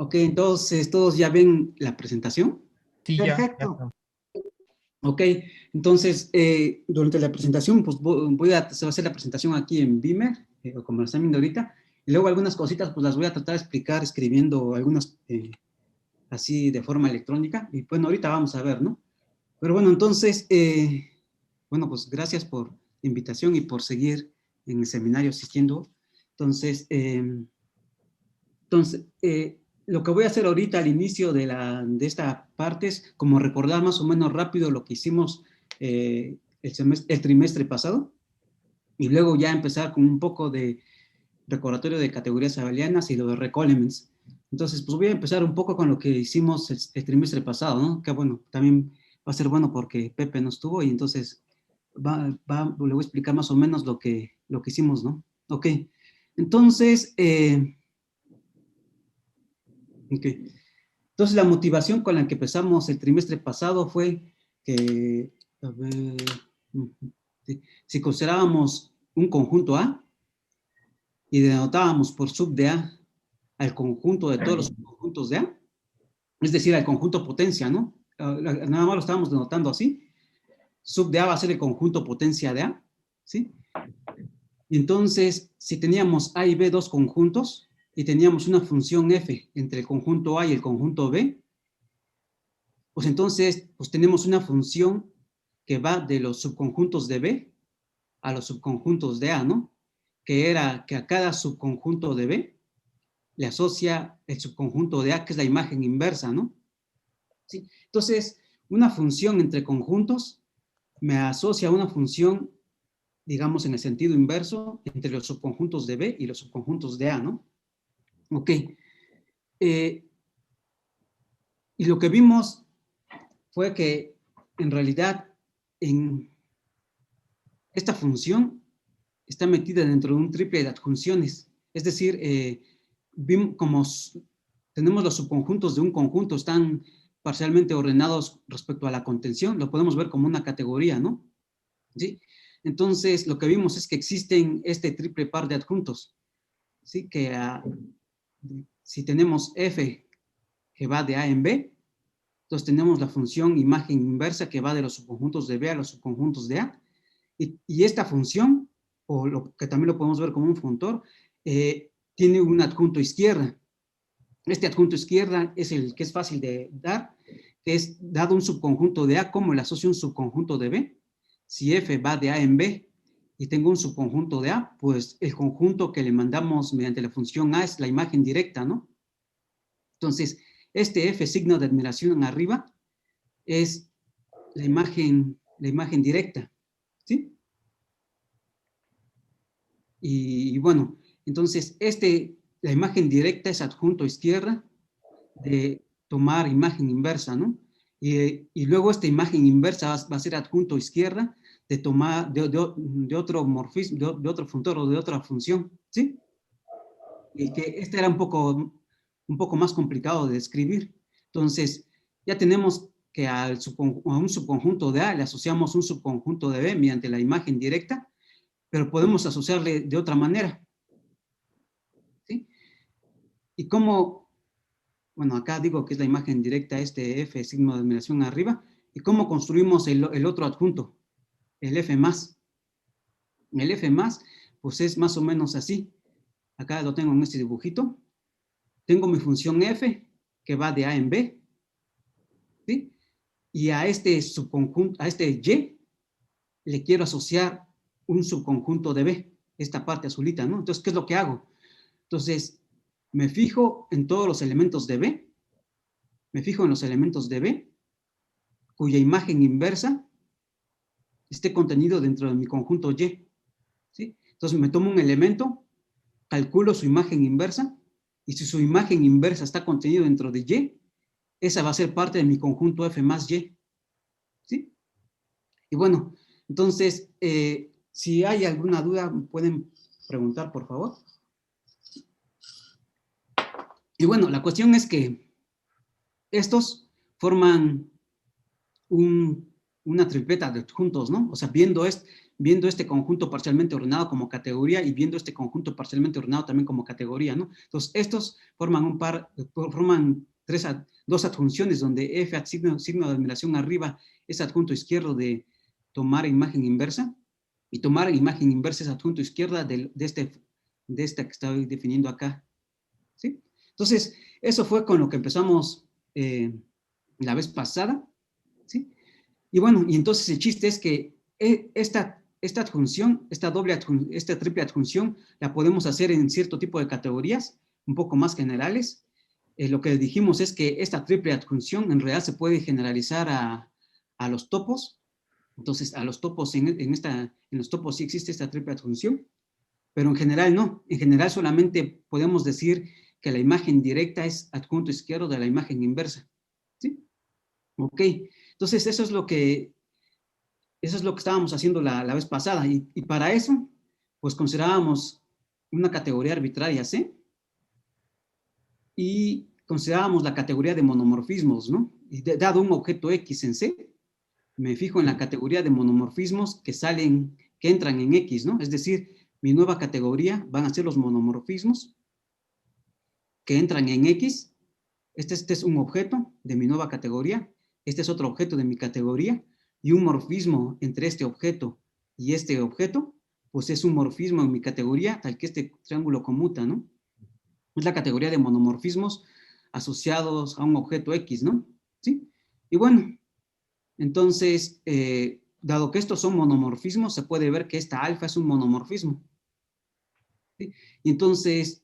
Ok, entonces todos ya ven la presentación. Sí, ya Perfecto. está. Ok, entonces durante la presentación, pues voy a hacer la presentación aquí en Beamer, como lo están viendo ahorita, y luego algunas cositas pues las voy a tratar de explicar escribiendo algunas así de forma electrónica, y bueno, ahorita vamos a ver, ¿no? Pero bueno, entonces, bueno, pues gracias por la invitación y por seguir en el seminario asistiendo. Entonces, lo que voy a hacer ahorita al inicio de esta parte es como recordar más o menos rápido lo que hicimos el trimestre pasado y luego ya empezar con un poco de recordatorio de categorías abelianas y lo de Recolements. Entonces, pues voy a empezar un poco con lo que hicimos el trimestre pasado, ¿no? Que bueno, también va a ser bueno porque Pepe no estuvo y entonces le voy a explicar más o menos lo que hicimos, ¿no? Ok, entonces, okay. Entonces, la motivación con la que empezamos el trimestre pasado fue que, a ver, si considerábamos un conjunto A y denotábamos por sub de A al conjunto de todos los subconjuntos de A, es decir, al conjunto potencia, ¿no? Nada más lo estábamos denotando así. Sub de A va a ser el conjunto potencia de A, ¿sí? Y entonces, si teníamos A y B dos conjuntos y teníamos una función f entre el conjunto A y el conjunto B, pues entonces pues tenemos una función que va de los subconjuntos de B a los subconjuntos de A, ¿no? Que era que a cada subconjunto de B le asocia el subconjunto de A, que es la imagen inversa, ¿no? ¿Sí? Entonces, una función entre conjuntos me asocia a una función, digamos, en el sentido inverso, entre los subconjuntos de B y los subconjuntos de A, ¿no? Ok. Y lo que vimos fue que, en realidad, en esta función está metida dentro de un triple de adjunciones. Es decir, como tenemos los subconjuntos de un conjunto, están parcialmente ordenados respecto a la contención, lo podemos ver como una categoría, ¿no? ¿Sí? Entonces, lo que vimos es que existen este triple par de adjuntos, ¿sí? Que si tenemos f que va de A en B, entonces tenemos la función imagen inversa que va de los subconjuntos de B a los subconjuntos de A, y esta función, o lo que también lo podemos ver como un funtor, tiene un adjunto izquierda. Este adjunto izquierda es el que es fácil de dar, que es dado un subconjunto de A, como le asocio un subconjunto de B. Si F va de A en B y tengo un subconjunto de A, pues el conjunto que le mandamos mediante la función A es la imagen directa, ¿no? Entonces, este F signo de admiración arriba es la imagen directa, ¿sí? Y bueno, entonces la imagen directa es adjunto izquierda de tomar imagen inversa, ¿no? Y luego esta imagen inversa va a ser adjunto izquierda de tomar de otro morfismo, de otro funtor o de otra función, ¿sí? Y que este era un poco más complicado de describir. Entonces, ya tenemos que a un subconjunto de A le asociamos un subconjunto de B mediante la imagen directa, pero podemos asociarle de otra manera, ¿sí? Y cómo, bueno, acá digo que es la imagen directa, este F signo de admiración arriba, y cómo construimos el otro adjunto, el F más. El F más, pues es más o menos así. Acá lo tengo en este dibujito. Tengo mi función F, que va de A en B, ¿sí? Y a este subconjunto, a este Y, le quiero asociar un subconjunto de B, esta parte azulita, ¿no? Entonces, ¿qué es lo que hago? Entonces, me fijo en todos los elementos de B, me fijo en los elementos de B, cuya imagen inversa esté contenido dentro de mi conjunto Y, ¿sí? Entonces, me tomo un elemento, calculo su imagen inversa, y si su imagen inversa está contenido dentro de Y, esa va a ser parte de mi conjunto F más Y, ¿sí? Y bueno, entonces, si hay alguna duda, pueden preguntar, por favor. Y bueno, la cuestión es que estos forman una tripleta de adjuntos, ¿no? O sea, viendo este conjunto parcialmente ordenado como categoría y viendo este conjunto parcialmente ordenado también como categoría, ¿no? Entonces, estos forman un par, forman dos adjunciones donde F, signo de admiración arriba, es adjunto izquierdo de tomar imagen inversa, y tomar imagen inversa es adjunto izquierda de esta que estoy definiendo acá, ¿sí? Entonces, eso fue con lo que empezamos la vez pasada, ¿sí? Y bueno, y entonces el chiste es que esta adjunción, esta triple adjunción, la podemos hacer en cierto tipo de categorías, un poco más generales. Lo que dijimos es que esta triple adjunción en realidad se puede generalizar a los topos. Entonces, a los topos, en los topos sí existe esta triple adjunción, pero en general no. En general solamente podemos decir que la imagen directa es adjunto izquierdo de la imagen inversa, ¿sí? Ok, entonces eso es lo que estábamos haciendo la vez pasada, y para eso, pues considerábamos una categoría arbitraria C, y considerábamos la categoría de monomorfismos, ¿no? Y dado un objeto X en C, me fijo en la categoría de monomorfismos que entran en X, ¿no? Es decir, mi nueva categoría van a ser los monomorfismos que entran en X. Este es un objeto de mi nueva categoría, este es otro objeto de mi categoría, y un morfismo entre este objeto y este objeto, pues es un morfismo en mi categoría, tal que este triángulo conmuta, ¿no? Es la categoría de monomorfismos asociados a un objeto X, ¿no? ¿Sí? Y bueno, entonces, dado que estos son monomorfismos, se puede ver que esta alfa es un monomorfismo, ¿sí? Y entonces,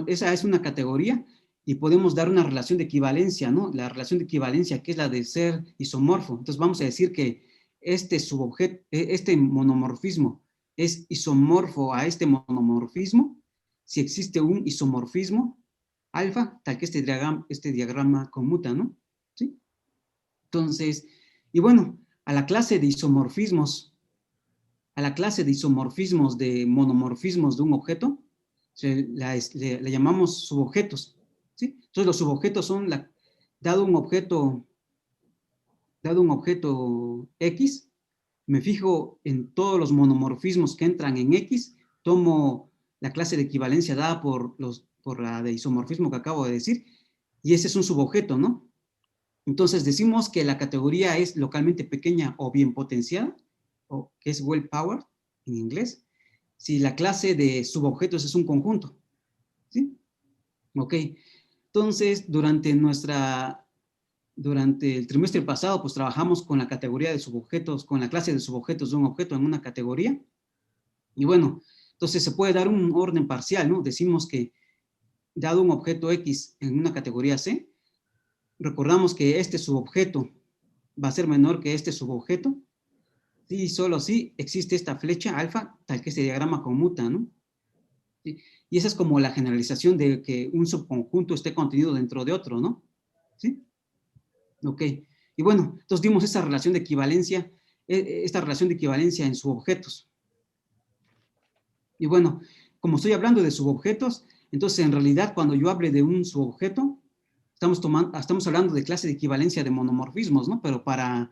esa es una categoría y podemos dar una relación de equivalencia, ¿no? La relación de equivalencia, que es la de ser isomorfo. Entonces, vamos a decir que este monomorfismo es isomorfo a este monomorfismo si existe un isomorfismo alfa, tal que este diagrama conmuta, ¿no? ¿Sí? Entonces, y bueno, a la clase de isomorfismos, de monomorfismos de un objeto, le llamamos subobjetos, ¿sí? Entonces los subobjetos son, dado un objeto X, me fijo en todos los monomorfismos que entran en X, tomo la clase de equivalencia dada por la de isomorfismo que acabo de decir, y ese es un subobjeto, ¿no? Entonces decimos que la categoría es localmente pequeña o bien potenciada, o que es well powered en inglés, si la clase de subobjetos es un conjunto, ¿sí? Ok, entonces durante el trimestre pasado, pues trabajamos con la categoría de subobjetos, con la clase de subobjetos de un objeto en una categoría, y bueno, entonces se puede dar un orden parcial, ¿no? Decimos que dado un objeto X en una categoría C, recordamos que este subobjeto va a ser menor que este subobjeto, sí, solo si existe esta flecha alfa, tal que este diagrama conmuta, ¿no? ¿Sí? Y esa es como la generalización de que un subconjunto esté contenido dentro de otro, ¿no? ¿Sí? Ok. Y bueno, entonces dimos esta relación de equivalencia en subobjetos. Y bueno, como estoy hablando de subobjetos, entonces en realidad cuando yo hable de un subobjeto, estamos hablando de clase de equivalencia de monomorfismos, ¿no? Pero para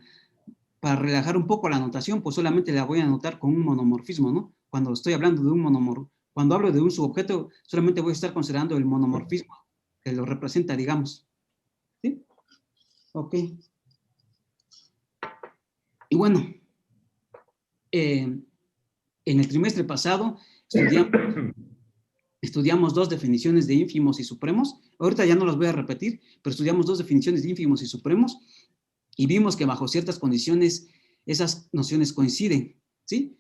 relajar un poco la notación, pues solamente la voy a anotar con un monomorfismo, ¿no? Cuando estoy hablando de cuando hablo de un subobjeto, solamente voy a estar considerando el monomorfismo que lo representa, digamos. ¿Sí? Ok. Y bueno, en el trimestre pasado estudiamos dos definiciones de ínfimos y supremos. Ahorita ya no las voy a repetir, pero estudiamos dos definiciones de ínfimos y supremos y vimos que bajo ciertas condiciones esas nociones coinciden, ¿sí?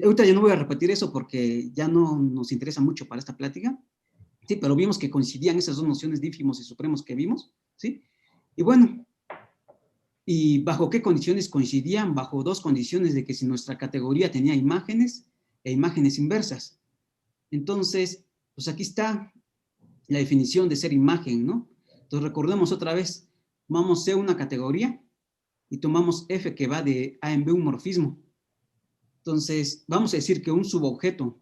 Ahorita ya no voy a repetir eso porque ya no nos interesa mucho para esta plática, ¿sí? Pero vimos que coincidían esas dos nociones de ínfimos y supremos que vimos, ¿sí? Y bueno, ¿y bajo qué condiciones coincidían? Bajo dos condiciones de que si nuestra categoría tenía imágenes e imágenes inversas. Entonces, pues aquí está la definición de ser imagen, ¿no? Entonces recordemos otra vez, tomamos C una categoría y tomamos F que va de A en B un morfismo. Entonces, vamos a decir que un subobjeto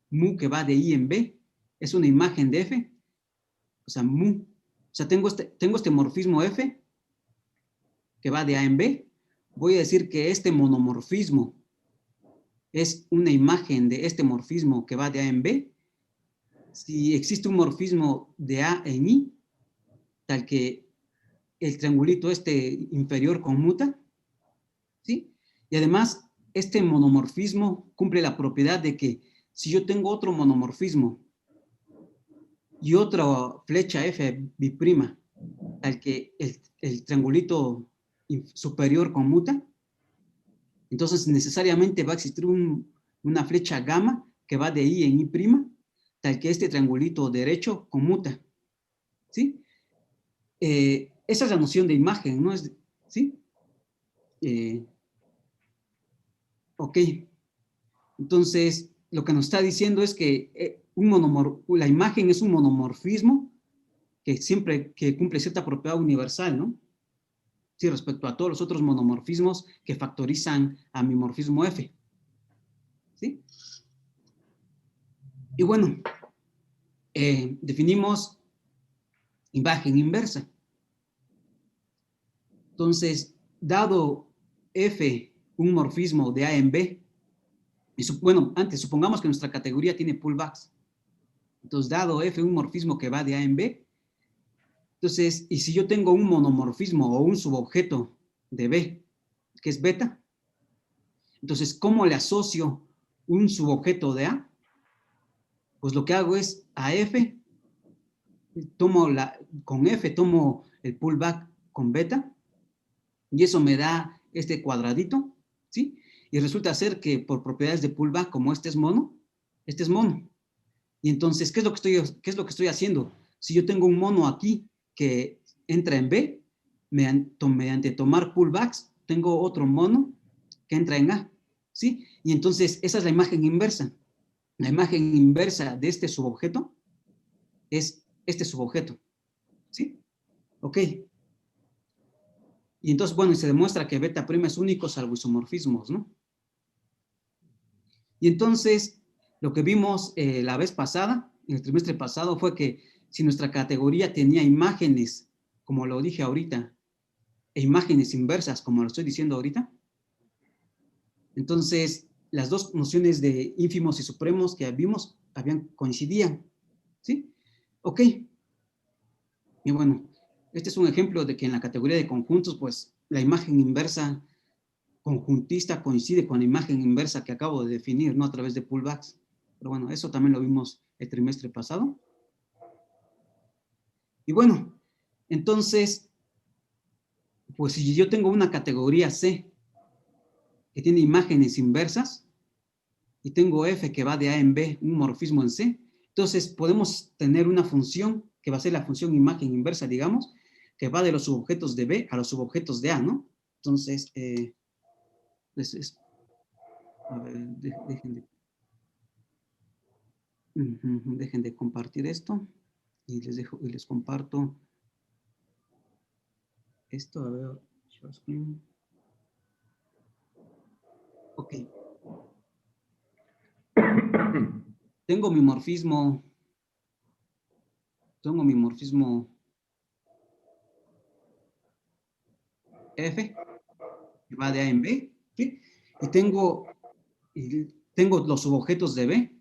mu que va de I en B es una imagen de F, o sea, mu. O sea, tengo este morfismo F que va de A en B. Voy a decir que este monomorfismo es una imagen de este morfismo que va de A en B. Si existe un morfismo de A en I, tal que el triangulito este inferior conmuta, ¿sí? Y además, este monomorfismo cumple la propiedad de que si yo tengo otro monomorfismo y otra flecha F biprima, tal que el triangulito superior conmuta, entonces necesariamente va a existir una flecha gamma que va de I en I', tal que este triangulito derecho conmuta, ¿sí? Esa es la noción de imagen, ¿no? ¿Sí? Eh, ok. Entonces, lo que nos está diciendo es que la imagen es un monomorfismo que siempre que cumple cierta propiedad universal, ¿no? Sí, respecto a todos los otros monomorfismos que factorizan a mi morfismo F. ¿Sí? Y bueno, definimos imagen inversa. Entonces, dado F un morfismo de A en B, bueno, antes supongamos que nuestra categoría tiene pullbacks. Entonces, dado F un morfismo que va de A en B, entonces, y si yo tengo un monomorfismo o un subobjeto de B, que es beta, entonces, ¿cómo le asocio un subobjeto de A? Pues lo que hago es a F, con F tomo el pullback con beta, y eso me da este cuadradito, ¿sí? Y resulta ser que por propiedades de pullback, como este es mono, este es mono. Y entonces, ¿qué es lo que estoy haciendo? Si yo tengo un mono aquí que entra en B, mediante tomar pullbacks, tengo otro mono que entra en A, ¿sí? Y entonces, esa es la imagen inversa. La imagen inversa de este subobjeto es este subobjeto, ¿sí? Ok. Y entonces, bueno, y se demuestra que beta prima es único salvo isomorfismos, ¿no? Y entonces, lo que vimos la vez pasada, en el trimestre pasado, fue que si nuestra categoría tenía imágenes, como lo dije ahorita, e imágenes inversas, como lo estoy diciendo ahorita, entonces las dos nociones de ínfimos y supremos que vimos coincidían, ¿sí? Ok. Y bueno, este es un ejemplo de que en la categoría de conjuntos, pues la imagen inversa conjuntista coincide con la imagen inversa que acabo de definir, ¿no? A través de pullbacks. Pero bueno, eso también lo vimos el trimestre pasado. Y bueno, entonces, pues si yo tengo una categoría C que tiene imágenes inversas y tengo F que va de A en B, un morfismo en C, entonces podemos tener una función que va a ser la función imagen inversa, digamos, que va de los subobjetos de B a los subobjetos de A, ¿no? Entonces, a ver, dejen de compartir esto y les comparto esto, a ver, share screen. Ok. Tengo mi morfismo F, que va de A en B, ¿sí? Y tengo los subobjetos de B,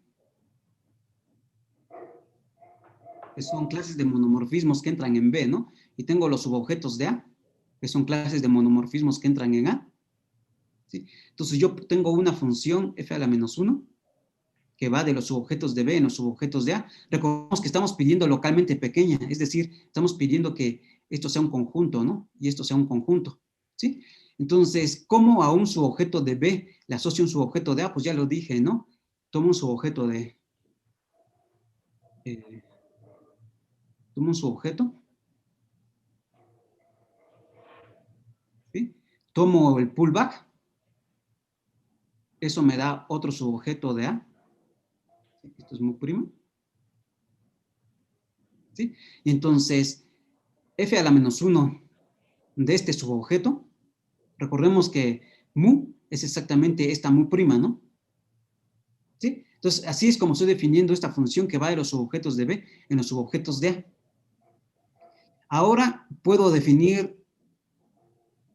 que son clases de monomorfismos que entran en B, ¿no? Y tengo los subobjetos de A, que son clases de monomorfismos que entran en A, ¿sí? Entonces yo tengo una función F a la menos 1, que va de los subobjetos de B en los subobjetos de A. Recordemos que estamos pidiendo localmente pequeña, es decir, estamos pidiendo que esto sea un conjunto, ¿no? Y esto sea un conjunto, ¿sí? Entonces, ¿cómo a un subobjeto de B le asocio un subobjeto de A? Pues ya lo dije, ¿no? Tomo un subobjeto eh, tomo un subobjeto, ¿sí? Tomo el pullback, eso me da otro subobjeto de A, ¿sí? Esto es mu prima, ¿sí? Y entonces, F a la menos 1 de este subobjeto, recordemos que mu es exactamente esta mu prima, ¿no? ¿Sí? Entonces, así es como estoy definiendo esta función que va de los subobjetos de B en los subobjetos de A. Ahora puedo definir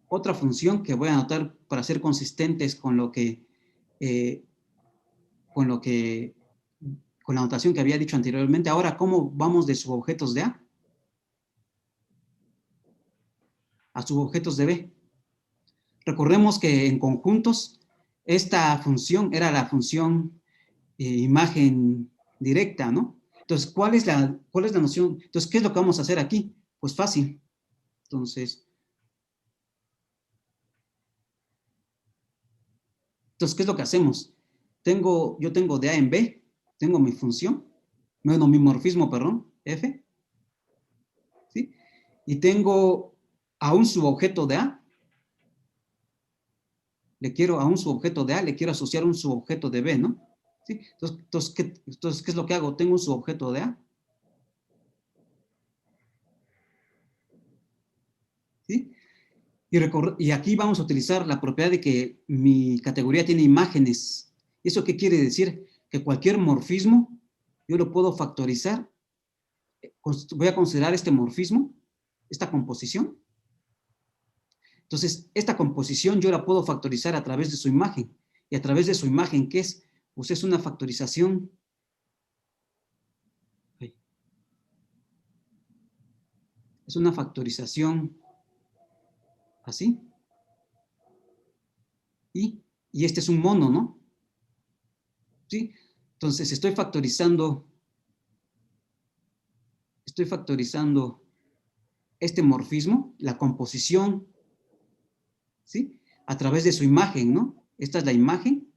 otra función que voy a anotar para ser consistentes con lo que con lo que, con la notación que había dicho anteriormente. Ahora, ¿cómo vamos de subobjetos de a subobjetos de B? Recordemos que en conjuntos, esta función era la función imagen directa, ¿no? Entonces, ¿cuál es la noción? Entonces, ¿qué es lo que vamos a hacer aquí? Pues fácil. Entonces, ¿qué es lo que hacemos? Yo tengo de A en B, tengo mi función, bueno, mi morfismo, perdón, F, ¿sí? Y tengo a un subobjeto de A, a un subobjeto de A, le quiero asociar un subobjeto de B, ¿no? ¿Sí? Entonces, ¿qué es lo que hago? Tengo un subobjeto de A, ¿sí? Y aquí vamos a utilizar la propiedad de que mi categoría tiene imágenes. ¿Eso qué quiere decir? Que cualquier morfismo yo lo puedo factorizar. Voy a considerar este morfismo, esta composición. Entonces, esta composición yo la puedo factorizar a través de su imagen. Y a través de su imagen, ¿qué es? Pues es una factorización. Es una factorización así. Y este es un mono, ¿no? ¿Sí? Entonces, estoy factorizando este morfismo, la composición, ¿sí? A través de su imagen, ¿no? Esta es la imagen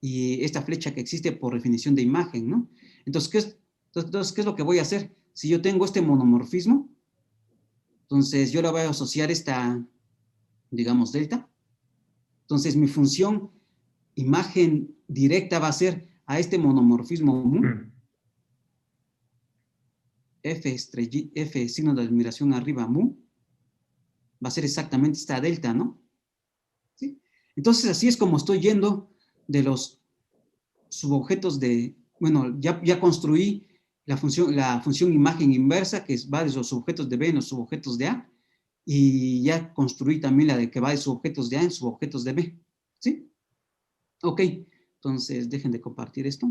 y esta flecha que existe por definición de imagen, ¿no? Entonces, ¿qué es lo que voy a hacer? Si yo tengo este monomorfismo, entonces yo le voy a asociar esta, digamos, delta. Entonces, mi función imagen directa va a ser a este monomorfismo mu, F signo de admiración arriba, mu, va a ser exactamente esta delta, ¿no? ¿Sí? Entonces, así es como estoy yendo de los subobjetos de, bueno, ya construí la función imagen inversa que va de los subobjetos de B en los subobjetos de A, y ya construí también la de que va de subobjetos de A en subobjetos de B. ¿Sí? Ok, entonces dejen de compartir esto.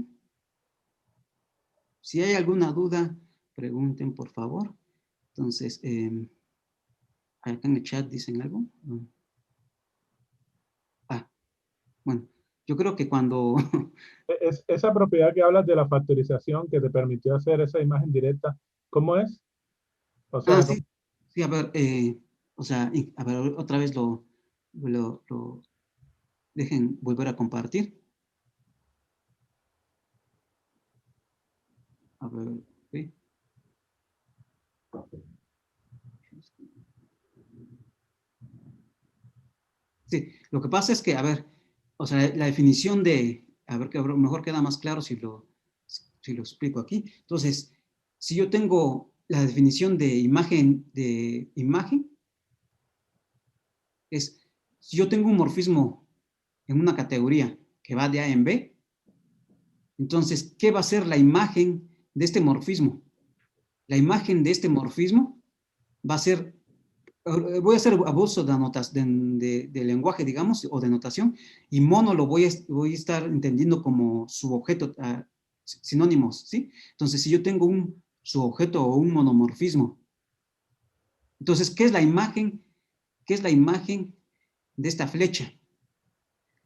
Si hay alguna duda, pregunten por favor. Entonces, acá en el chat dicen algo. Ah, bueno, yo creo que cuando... Esa propiedad que hablas de la factorización que te permitió hacer esa imagen directa, ¿cómo es? O Ah, sea, sí, sí, a ver, o sea, a ver, otra vez lo dejen volver a compartir. A ver, ¿sí? Sí, lo que pasa es que, a ver, o sea, la definición de, a ver, que mejor queda más claro si lo explico aquí. Entonces, si yo tengo la definición de imagen, es, si yo tengo un morfismo en una categoría que va de A en B, entonces, ¿qué va a ser la imagen de este morfismo? La imagen de este morfismo va a ser, voy a hacer abuso de lenguaje, digamos, o de notación, y mono voy a estar entendiendo como subobjeto, sinónimos, ¿sí? Entonces, si yo tengo un subobjeto o un monomorfismo, entonces, ¿qué es la imagen? ¿Qué es la imagen de esta flecha?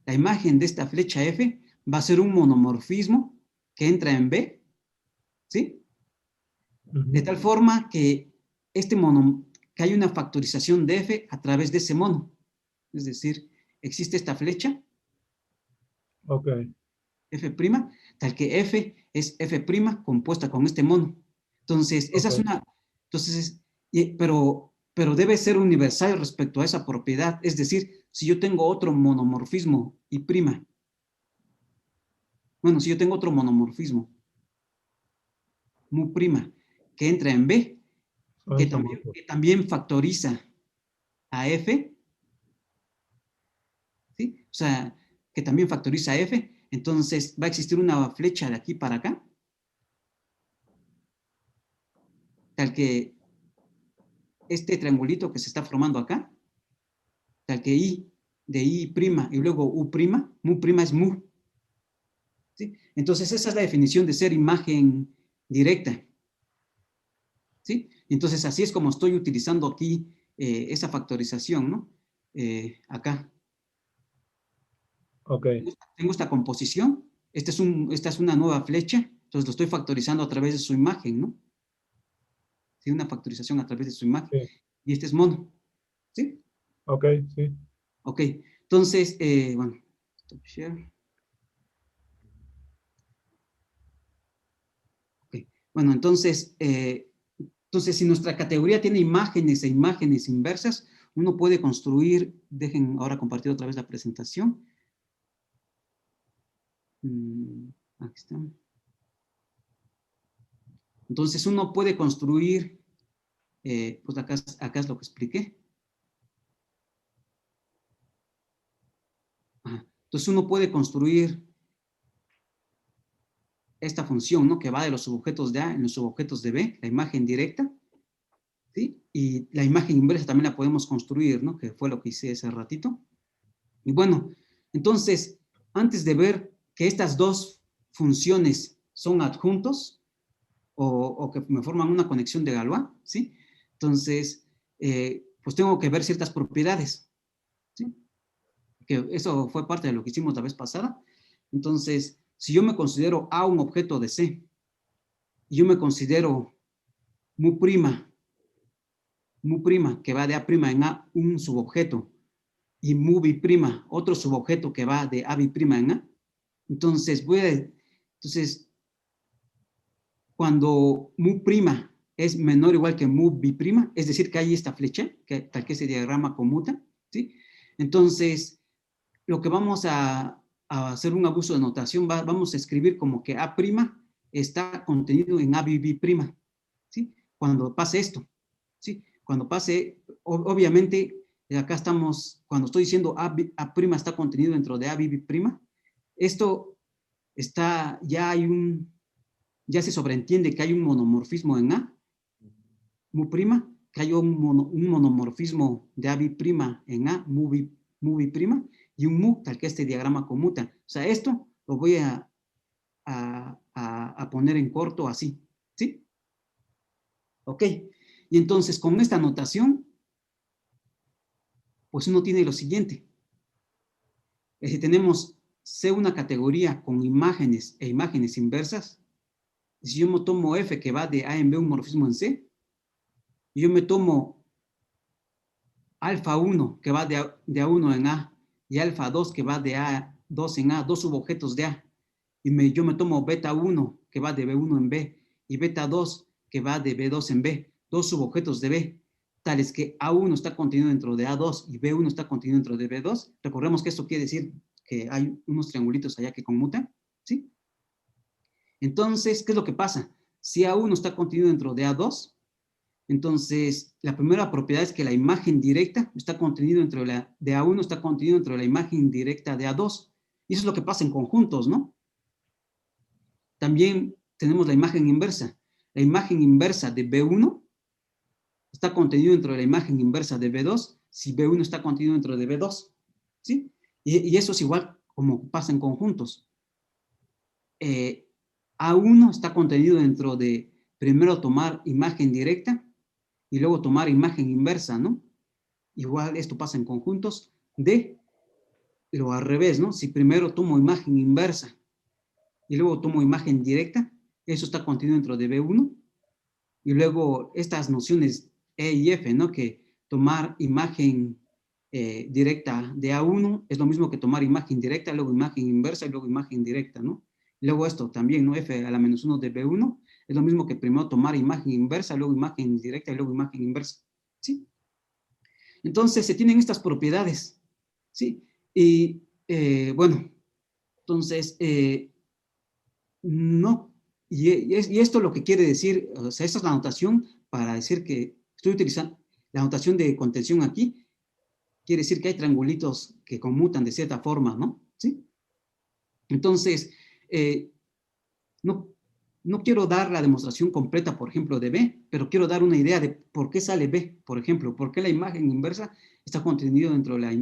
La imagen de esta flecha F va a ser un monomorfismo que entra en B, ¿sí? De tal forma que que hay una factorización de F a través de ese mono. Es decir, existe esta flecha, ok. F', tal que F es F' compuesta con este mono. Entonces, esa es Ok. una, entonces, pero debe ser universal respecto a esa propiedad. Es decir, si yo tengo otro monomorfismo y prima, bueno, si yo tengo otro monomorfismo, mu prima, que entra en B, Son isomorfos. que también factoriza a F, ¿sí? O sea, que también factoriza F, entonces va a existir una flecha de aquí para acá, tal que este triangulito que se está formando acá, tal que I de I' y luego U', mu prima es mu, ¿sí? Entonces, esa es la definición de ser imagen directa, ¿sí? Entonces, así es como estoy utilizando aquí esa factorización, ¿no? Acá. Ok, Tengo esta composición, esta es una nueva flecha, entonces lo estoy factorizando a través de su imagen, ¿no? ¿Sí? Una factorización a través de su imagen. sí, Y este es mono, ¿sí? ok, sí. Ok, entonces, bueno, stop share. Okay. Bueno, entonces, si nuestra categoría tiene imágenes e imágenes inversas, uno puede construir, dejen ahora compartir otra vez la presentación. Aquí está. Entonces, uno puede construir, pues acá es lo que expliqué. Ajá. Entonces, uno puede construir esta función, ¿no? Que va de los subobjetos de A en los subobjetos de B, la imagen directa, ¿sí? Y la imagen inversa también la podemos construir, ¿no? Que fue lo que hice hace ratito. Y bueno, entonces, antes de ver que estas dos funciones son adjuntos o que me forman una conexión de Galois, ¿sí? Entonces, pues tengo que ver ciertas propiedades, ¿sí? Que eso fue parte de lo que hicimos la vez pasada. Entonces, si yo me considero A un objeto de C y yo me considero mu prima, que va de A prima en A, un subobjeto, y mu bi prima, otro subobjeto que va de A bi prima en A. Entonces, entonces, cuando mu prima es menor o igual que mu bi prima, es decir, que hay esta flecha, tal que ese diagrama conmuta, ¿sí? Entonces, lo que vamos a hacer un abuso de notación, vamos a escribir como que A prima está contenido en A bi bi prima, ¿sí? Cuando pase esto, ¿sí? Cuando pase, obviamente, acá estamos, cuando estoy diciendo A prima está contenido dentro de A bi bi prima, esto está, ya se sobreentiende que hay un monomorfismo en A, mu prima, que hay un monomorfismo de A bi prima en A, mu bi prima, y un mu, tal que este diagrama conmuta. O sea, esto lo voy a poner en corto así, ¿sí? Ok. Y entonces, con esta notación, pues uno tiene lo siguiente. Si tenemos C una categoría con imágenes e imágenes inversas, si yo me tomo F que va de A en B, un morfismo en C, y yo me tomo alfa 1 que va de A1 en A y alfa 2 que va de A2 en A, dos subobjetos de A, y yo me tomo beta 1 que va de B1 en B y beta 2 que va de B2 en B, dos subobjetos de B, tales que A1 está contenido dentro de A2 y B1 está contenido dentro de B2. Recordemos que esto quiere decir que hay unos triangulitos allá que conmutan, ¿sí? Entonces, ¿qué es lo que pasa? Si A1 está contenido dentro de A2, entonces, la primera propiedad es que la imagen directa está contenido de A1 está contenido dentro de la imagen directa de A2. Y eso es lo que pasa en conjuntos, ¿no? También tenemos la imagen inversa. La imagen inversa de B1 está contenido dentro de la imagen inversa de B2 si B1 está contenido dentro de B2, ¿sí? Y eso es igual como pasa en conjuntos. A1 está contenido dentro de primero tomar imagen directa y luego tomar imagen inversa, ¿no? Igual esto pasa en conjuntos de lo al revés, ¿no? Si primero tomo imagen inversa y luego tomo imagen directa, eso está contenido dentro de B1. Y luego estas nociones E y F, ¿no? Que tomar imagen directa de A1 es lo mismo que tomar imagen directa, luego imagen inversa y luego imagen directa, ¿no? Y luego esto también, ¿no? F a la menos 1 de B1 es lo mismo que primero tomar imagen inversa, luego imagen directa y luego imagen inversa, ¿sí? Entonces se tienen estas propiedades, ¿sí? Y bueno, entonces, no, y esto lo que quiere decir, o sea, esta es la notación para decir que estoy utilizando la notación de contención aquí, quiere decir que hay triangulitos que conmutan de cierta forma, ¿no? ¿Sí? Entonces, no, no quiero dar la demostración completa, por ejemplo, de B, pero quiero dar una idea de por qué sale B, por ejemplo, por qué la imagen inversa está contenida dentro de la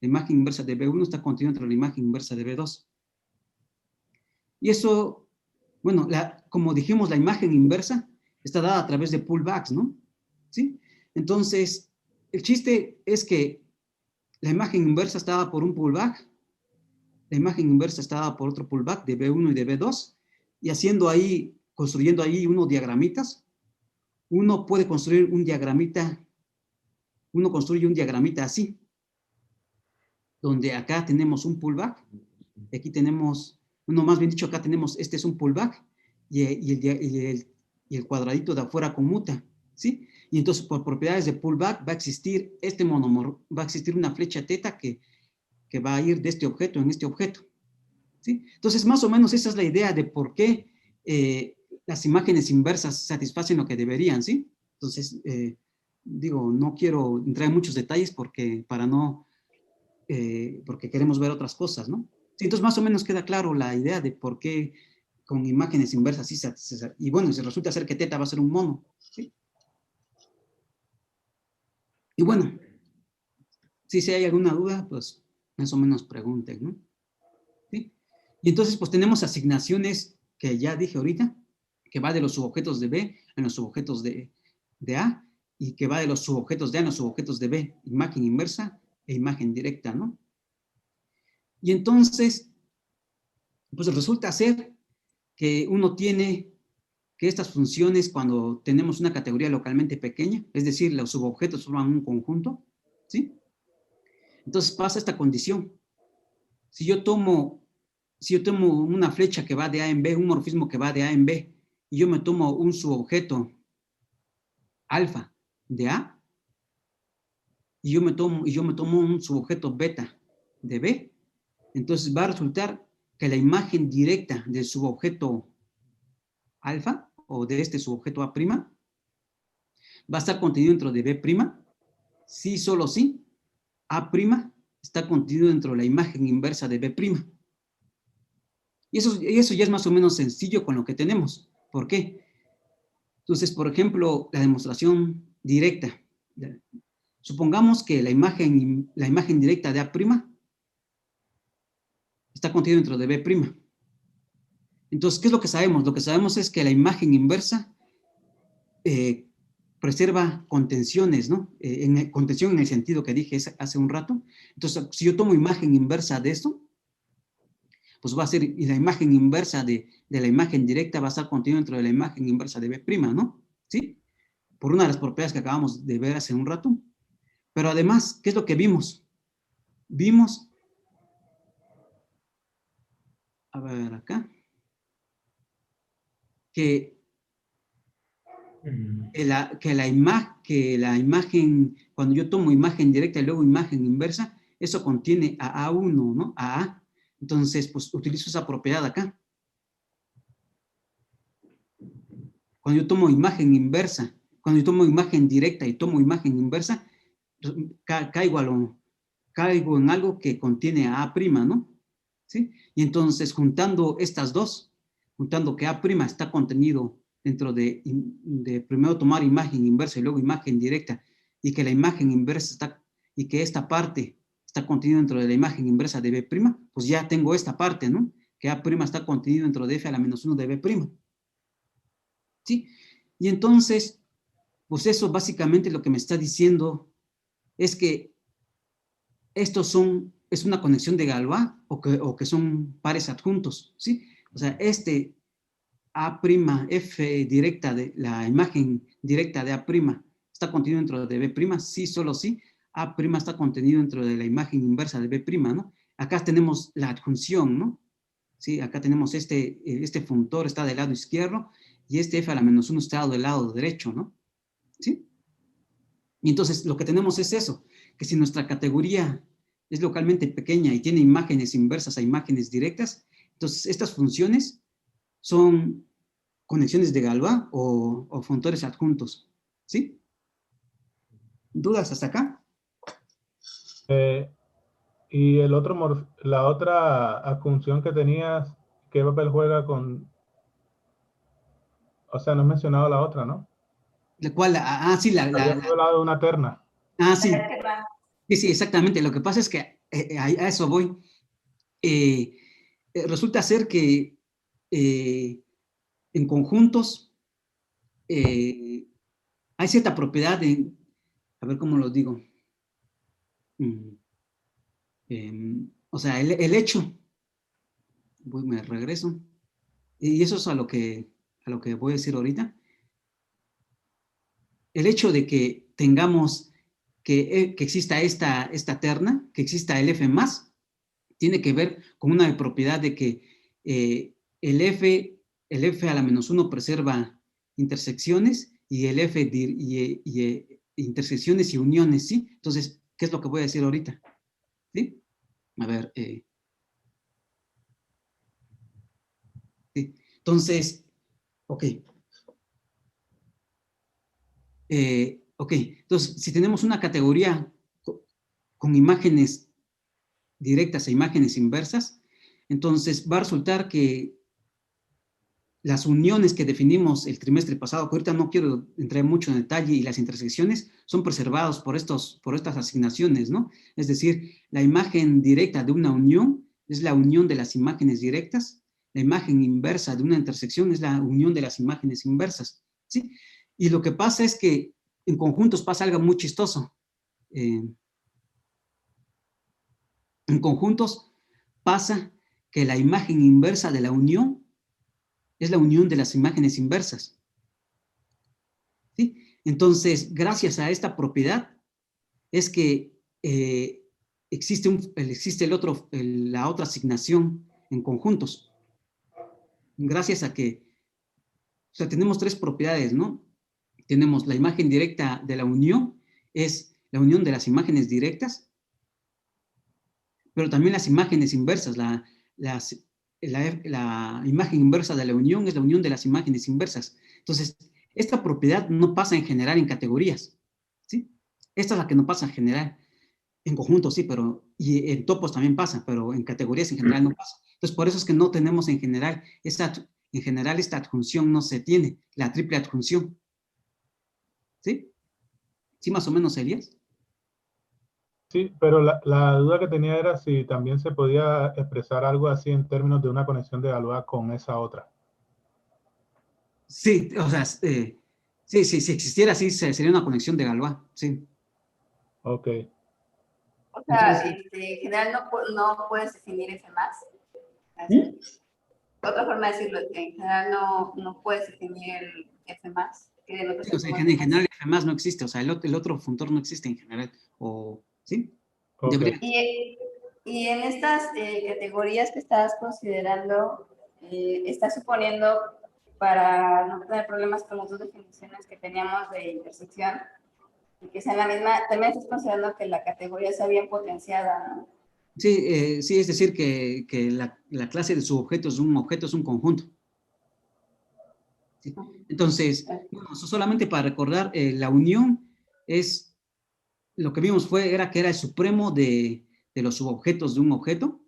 imagen inversa de B1, está contenida dentro de la imagen inversa de B2. Y eso, bueno, como dijimos, la imagen inversa está dada a través de pullbacks, ¿no? ¿Sí? Entonces, el chiste es que la imagen inversa está dada por un pullback, la imagen inversa está dada por otro pullback de B1 y de B2, y haciendo ahí, construyendo ahí unos diagramitas, uno puede construir un diagramita, uno construye un diagramita así, donde acá tenemos un pullback, aquí tenemos, uno más bien dicho, acá tenemos, este es un pullback, y el cuadradito de afuera conmuta, ¿sí? Y entonces por propiedades de pullback va a existir este monómero, va a existir una flecha teta que va a ir de este objeto en este objeto, ¿sí? Entonces más o menos esa es la idea de por qué las imágenes inversas satisfacen lo que deberían, ¿sí? Entonces, digo, no quiero entrar en muchos detalles para no porque queremos ver otras cosas, ¿no? Sí, entonces más o menos queda claro la idea de por qué con imágenes inversas sí y bueno, si resulta ser que teta va a ser un mono, ¿sí? Y bueno, si hay alguna duda, pues más o menos pregunten, ¿no? ¿Sí? Y entonces pues tenemos asignaciones que ya dije ahorita, que va de los subobjetos de B en los subobjetos de A, y que va de los subobjetos de A en los subobjetos de B, imagen inversa e imagen directa, ¿no? Y entonces, pues resulta ser que uno tiene que estas funciones, cuando tenemos una categoría localmente pequeña, es decir, los subobjetos forman un conjunto, ¿sí? Entonces pasa esta condición. Si yo tomo, si yo tomo una flecha que va de A en B, un morfismo que va de A en B, y yo me tomo un subobjeto alfa de A, y yo me tomo un subobjeto beta de B, entonces va a resultar que la imagen directa del subobjeto alfa, o de este subobjeto A', va a estar contenido dentro de B', sí, solo sí, A' está contenido dentro de la imagen inversa de B'. Y eso ya es más o menos sencillo con lo que tenemos. ¿Por qué? Entonces, por ejemplo, la demostración directa. Supongamos que la imagen directa de A' está contenida dentro de B'. Entonces, ¿qué es lo que sabemos? Lo que sabemos es que la imagen inversa preserva contenciones, ¿no? Contención en el sentido que dije hace un rato. Entonces, si yo tomo imagen inversa de esto, pues va a ser, y la imagen inversa de la imagen directa va a estar contenida dentro de la imagen inversa de B', ¿no? ¿Sí? Por una de las propiedades que acabamos de ver hace un rato. Pero además, ¿qué es lo que vimos? Vimos, a ver acá, que la imagen, cuando yo tomo imagen directa y luego imagen inversa, eso contiene a A1, ¿no? A A. Entonces, pues utilizo esa propiedad acá. Cuando yo tomo imagen inversa, cuando yo tomo imagen directa y tomo imagen inversa, caigo en algo que contiene a A', ¿no? ¿Sí? Y entonces, juntando estas dos, juntando que A' está contenido dentro de primero tomar imagen inversa y luego imagen directa, y que la imagen inversa y que esta parte está contenida dentro de la imagen inversa de B', pues ya tengo esta parte, ¿no? Que A' está contenido dentro de F a la menos 1 de B'. ¿Sí? Y entonces, pues eso básicamente lo que me está diciendo es que es una conexión de Galois o que son pares adjuntos, ¿sí? O sea, este A' F directa de la imagen directa de A' está contenido dentro de B', sí, solo sí. A' está contenido dentro de la imagen inversa de B', ¿no? Acá tenemos la adjunción, ¿no? Sí, acá tenemos este funtor está del lado izquierdo y este F a la menos 1 está del lado derecho, ¿no? ¿Sí? Y entonces lo que tenemos es eso, que si nuestra categoría es localmente pequeña y tiene imágenes inversas a imágenes directas, entonces estas funciones son conexiones de Galois o funtores adjuntos. ¿Sí? ¿Dudas hasta acá? Eh, y la otra adjunción que tenías, ¿qué papel juega con, o sea, no has mencionado la otra, ¿no? La cual, sí, Habías hablado de una terna. sí. Sí, sí, exactamente. Lo que pasa es que a eso voy. Resulta ser que en conjuntos hay cierta propiedad a ver cómo lo digo. O sea, el hecho, me regreso, y eso es a lo que voy a decir ahorita. El hecho de que tengamos, que exista esta terna, que exista el F más, tiene que ver con una propiedad de que el F a la -1 preserva intersecciones y el F intersecciones y uniones, ¿sí? Entonces, ¿qué es lo que voy a decir ahorita? ¿Sí? A ver, ¿sí? Entonces, ok. Ok, entonces, si tenemos una categoría con imágenes directas e imágenes inversas, entonces va a resultar que las uniones que definimos el trimestre pasado, que ahorita no quiero entrar mucho en detalle, y las intersecciones son preservados por estas asignaciones, ¿no? Es decir, la imagen directa de una unión es la unión de las imágenes directas, la imagen inversa de una intersección es la unión de las imágenes inversas, ¿sí? Y lo que pasa es que en conjuntos pasa algo muy chistoso. En conjuntos pasa que la imagen inversa de la unión es la unión de las imágenes inversas. ¿Sí? Entonces, gracias a esta propiedad, es que existe la otra asignación en conjuntos. Gracias a que, o sea, tenemos tres propiedades, ¿no? Tenemos la imagen directa de la unión, es la unión de las imágenes directas, pero también las imágenes inversas. La imagen inversa de la unión es la unión de las imágenes inversas. Entonces, esta propiedad no pasa en general en categorías, ¿sí? Esta es la que no pasa en general. En conjuntos sí, y en topos también pasa, pero en categorías en general no pasa. Entonces, por eso es que no tenemos en general esta adjunción no se tiene, la triple adjunción. ¿Sí? ¿Sí más o menos, Elías? Sí, pero la duda que tenía era si también se podía expresar algo así en términos de una conexión de Galois con esa otra. Sí, o sea, sí, si existiera así, sería una conexión de Galois, sí. Ok. O sea, Entonces, en general no puedes definir F más. ¿Mm? Otra forma de decirlo es que en general no puedes definir el F más. Que de Sí, o sea, en general F más no existe, o sea, el otro funtor no existe en general, ¿sí? Ok. Debería. Y en estas categorías que estabas considerando, estás suponiendo para no tener problemas con las dos definiciones que teníamos de intersección y que sea la misma, también estás considerando que la categoría sea bien potenciada, ¿no? Sí, sí, es decir, que la clase de subobjeto es un conjunto. ¿Sí? Entonces, bueno, solamente para recordar, la unión es, lo que vimos era que era el supremo de los subobjetos de un objeto,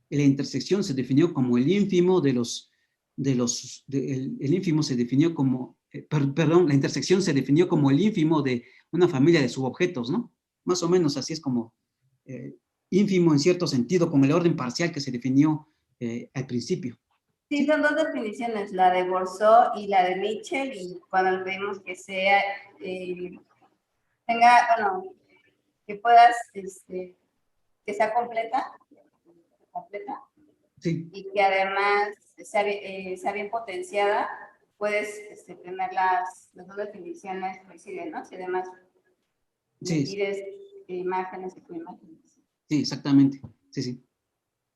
y la intersección se definió como el ínfimo el ínfimo se definió como, perdón, la intersección se definió como el ínfimo de una familia de subobjetos, ¿no? Más o menos así es como ínfimo en cierto sentido, con el orden parcial que se definió al principio. Sí, son dos definiciones, la de Bourseau y la de Mitchell, y cuando le pedimos que sea, bueno, que puedas, que sea completa, Sí. y que además sea bien potenciada, puedes tener las dos definiciones coinciden, ¿no? Si además me Sí, pides imágenes y coimágenes. sí, exactamente. Sí, sí.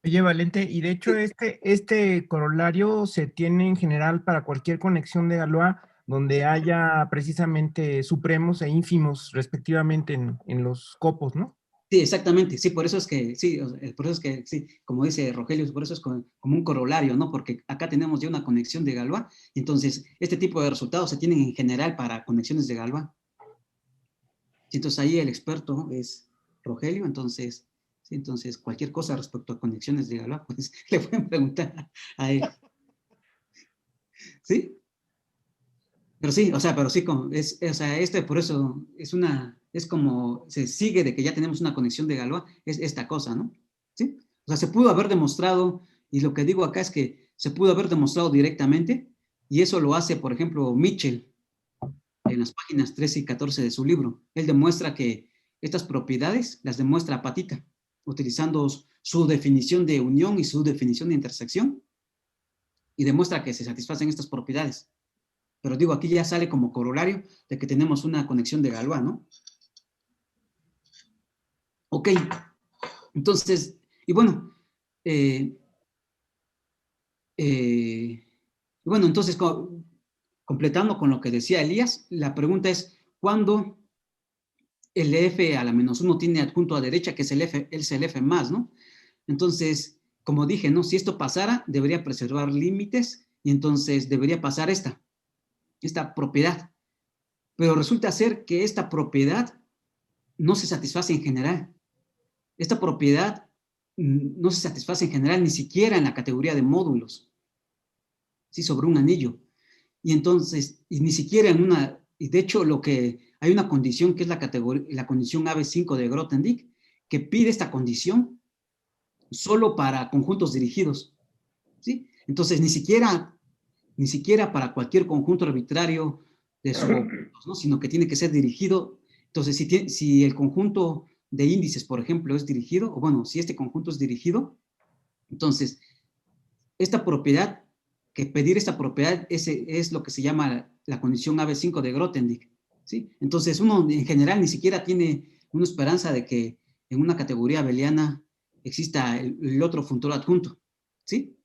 Oye, Valente, y de hecho este corolario se tiene en general para cualquier conexión de Galois donde haya precisamente supremos e ínfimos respectivamente en los copos, ¿no? Sí, exactamente. Sí, por eso es que, sí, por eso es que, sí, como dice Rogelio, por eso es como un corolario, ¿no? Porque acá tenemos ya una conexión de Galois, entonces este tipo de resultados se tienen en general para conexiones de Galois. Entonces ahí el experto es Rogelio, entonces, sí, entonces cualquier cosa respecto a conexiones de Galois, pues le pueden preguntar a él. ¿Sí? Pero sí, o sea, o sea, por eso es como, se sigue de que ya tenemos una conexión de Galois, es esta cosa, ¿no? ¿Sí? O sea, se pudo haber demostrado, y lo que digo acá es que se pudo haber demostrado directamente, y eso lo hace, por ejemplo, Mitchell, en las páginas 13 y 14 de su libro. Él demuestra que estas propiedades las demuestra a patita, utilizando su definición de unión y su definición de intersección, y demuestra que se satisfacen estas propiedades. Pero digo, aquí ya sale como corolario de que tenemos una conexión de Galois, ¿no? Ok, entonces, y bueno, entonces, completando con lo que decía Elías, la pregunta es, ¿cuándo el f a la -1 tiene adjunto a derecha, que es el f más, ¿no? Entonces, como dije, ¿no? Si esto pasara, debería preservar límites, y entonces debería pasar esta propiedad. Pero resulta ser que esta propiedad no se satisface en general. Esta propiedad no se satisface en general, ni siquiera en la categoría de módulos, ¿sí? Sobre un anillo. Y entonces, y ni siquiera en una, y de hecho hay una condición que es la condición AB5 de Grothendieck, que pide esta condición solo para conjuntos dirigidos, ¿sí? Entonces, ni siquiera para cualquier conjunto arbitrario de subconjuntos, ¿no? Sino que tiene que ser dirigido. Entonces, si el conjunto de índices, por ejemplo, es dirigido, o bueno, si este conjunto es dirigido, entonces, pedir esta propiedad es lo que se llama la condición AB5 de Grothendieck, ¿sí? Entonces, uno en general ni siquiera tiene una esperanza de que en una categoría abeliana exista el otro funtor adjunto, ¿sí?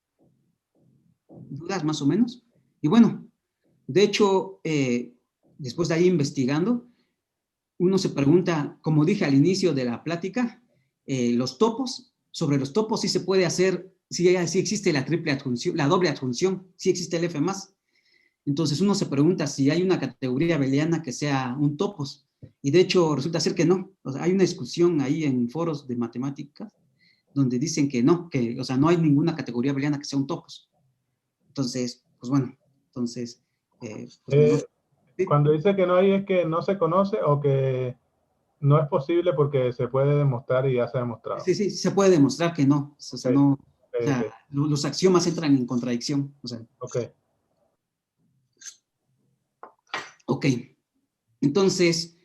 ¿Dudas más o menos? Y bueno, de hecho, después de ahí investigando, uno se pregunta, como dije al inicio de la plática, sobre los topos sí se puede hacer, sí existe la triple adjunción, la doble adjunción, sí existe el F+. Entonces uno se pregunta si hay una categoría abeliana que sea un topos, y de hecho resulta ser que no. O sea, hay una discusión ahí en foros de matemáticas donde dicen que no, o sea, no hay ninguna categoría abeliana que sea un topos. Entonces, pues bueno, entonces, Cuando dice que no hay, ¿es que no se conoce o que no es posible porque se puede demostrar y ya se ha demostrado? Sí, se puede demostrar que no. O sea, no, o sea, los axiomas entran en contradicción. O sea. Ok. Entonces,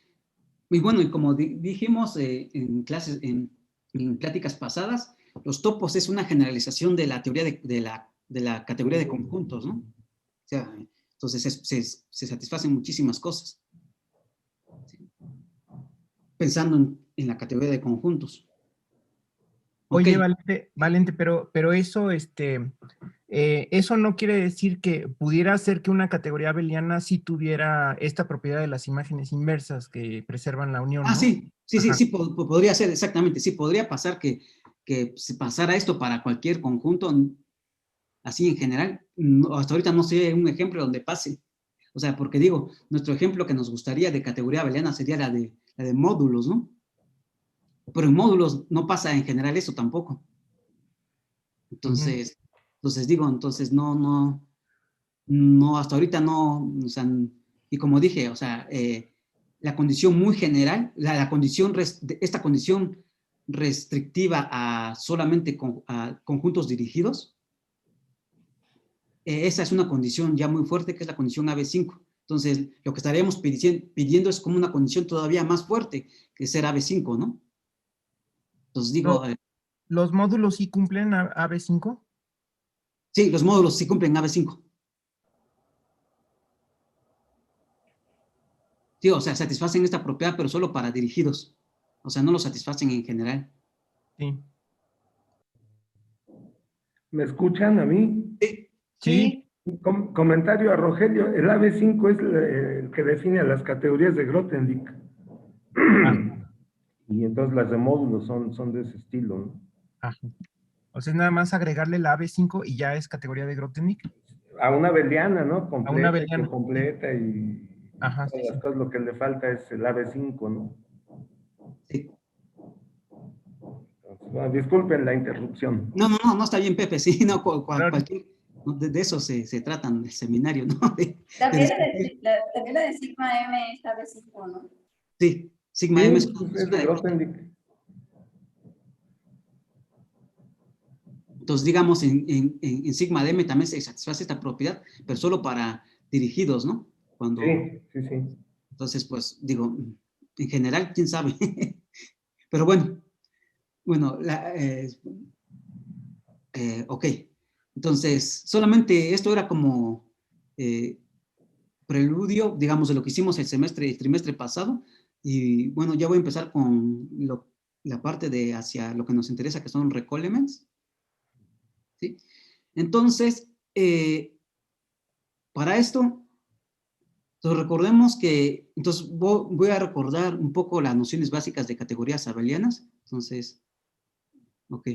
y bueno, y como dijimos en clases, en pláticas pasadas, los topos es una generalización de la teoría de la categoría de conjuntos, ¿no? O sea, entonces se satisfacen muchísimas cosas, ¿sí? Pensando en la categoría de conjuntos. Oye, Okay. Valente, pero eso, eso no quiere decir que pudiera ser que una categoría abeliana sí tuviera esta propiedad de las imágenes inversas que preservan la unión, ¿no? Sí, podría ser, exactamente. Sí, podría pasar que se pasara esto para cualquier conjunto, así en general. No, hasta ahorita no sé un ejemplo donde pase. O sea, porque digo, nuestro ejemplo que nos gustaría de categoría abeliana sería la de módulos, ¿no? Pero en módulos no pasa en general eso tampoco. Entonces, entonces no, hasta ahorita no, o sea, y como dije, o sea, la condición muy general, esta condición restrictiva a solamente a conjuntos dirigidos, esa es una condición ya muy fuerte, que es la condición AB5. Entonces, lo que estaríamos pidiendo es como una condición todavía más fuerte, que es ser AB5, ¿no? Entonces digo... ¿Los módulos sí cumplen AB5? Sí, los módulos sí cumplen AB5. Sí, o sea, satisfacen esta propiedad, pero solo para dirigidos. O sea, no lo satisfacen en general. Sí. ¿Me escuchan a mí? Sí. Comentario a Rogelio. El AB5 es el que define las categorías de Grothendieck. Y entonces las de módulos son de ese estilo, ¿no? Ajá. O sea, es nada más agregarle la AB5 y ya es categoría de Grothendieck. A una abeliana, ¿no? Completa, a una abeliana. Completa y ajá, todas las cosas, lo que le falta es el AB5, ¿no? Sí. Entonces, bueno, disculpen la interrupción. No, está bien, Pepe, sí, no, cualquier, de eso se trata en el seminario, ¿no? También la de sigma M es AB5, ¿no? Sí, sigma M es de Grothendieck. Entonces, digamos, en sigma de M también se satisface esta propiedad, pero solo para dirigidos, ¿no? Cuando, Sí, sí. entonces, pues, digo, en general, quién sabe. Pero bueno, ok. Entonces, solamente esto era como preludio, digamos, de lo que hicimos el trimestre pasado. Y bueno, ya voy a empezar con la parte de hacia lo que nos interesa, que son recall elements. ¿Sí? Entonces, para esto, entonces recordemos que, entonces voy a recordar un poco las nociones básicas de categorías abelianas. Entonces, ok.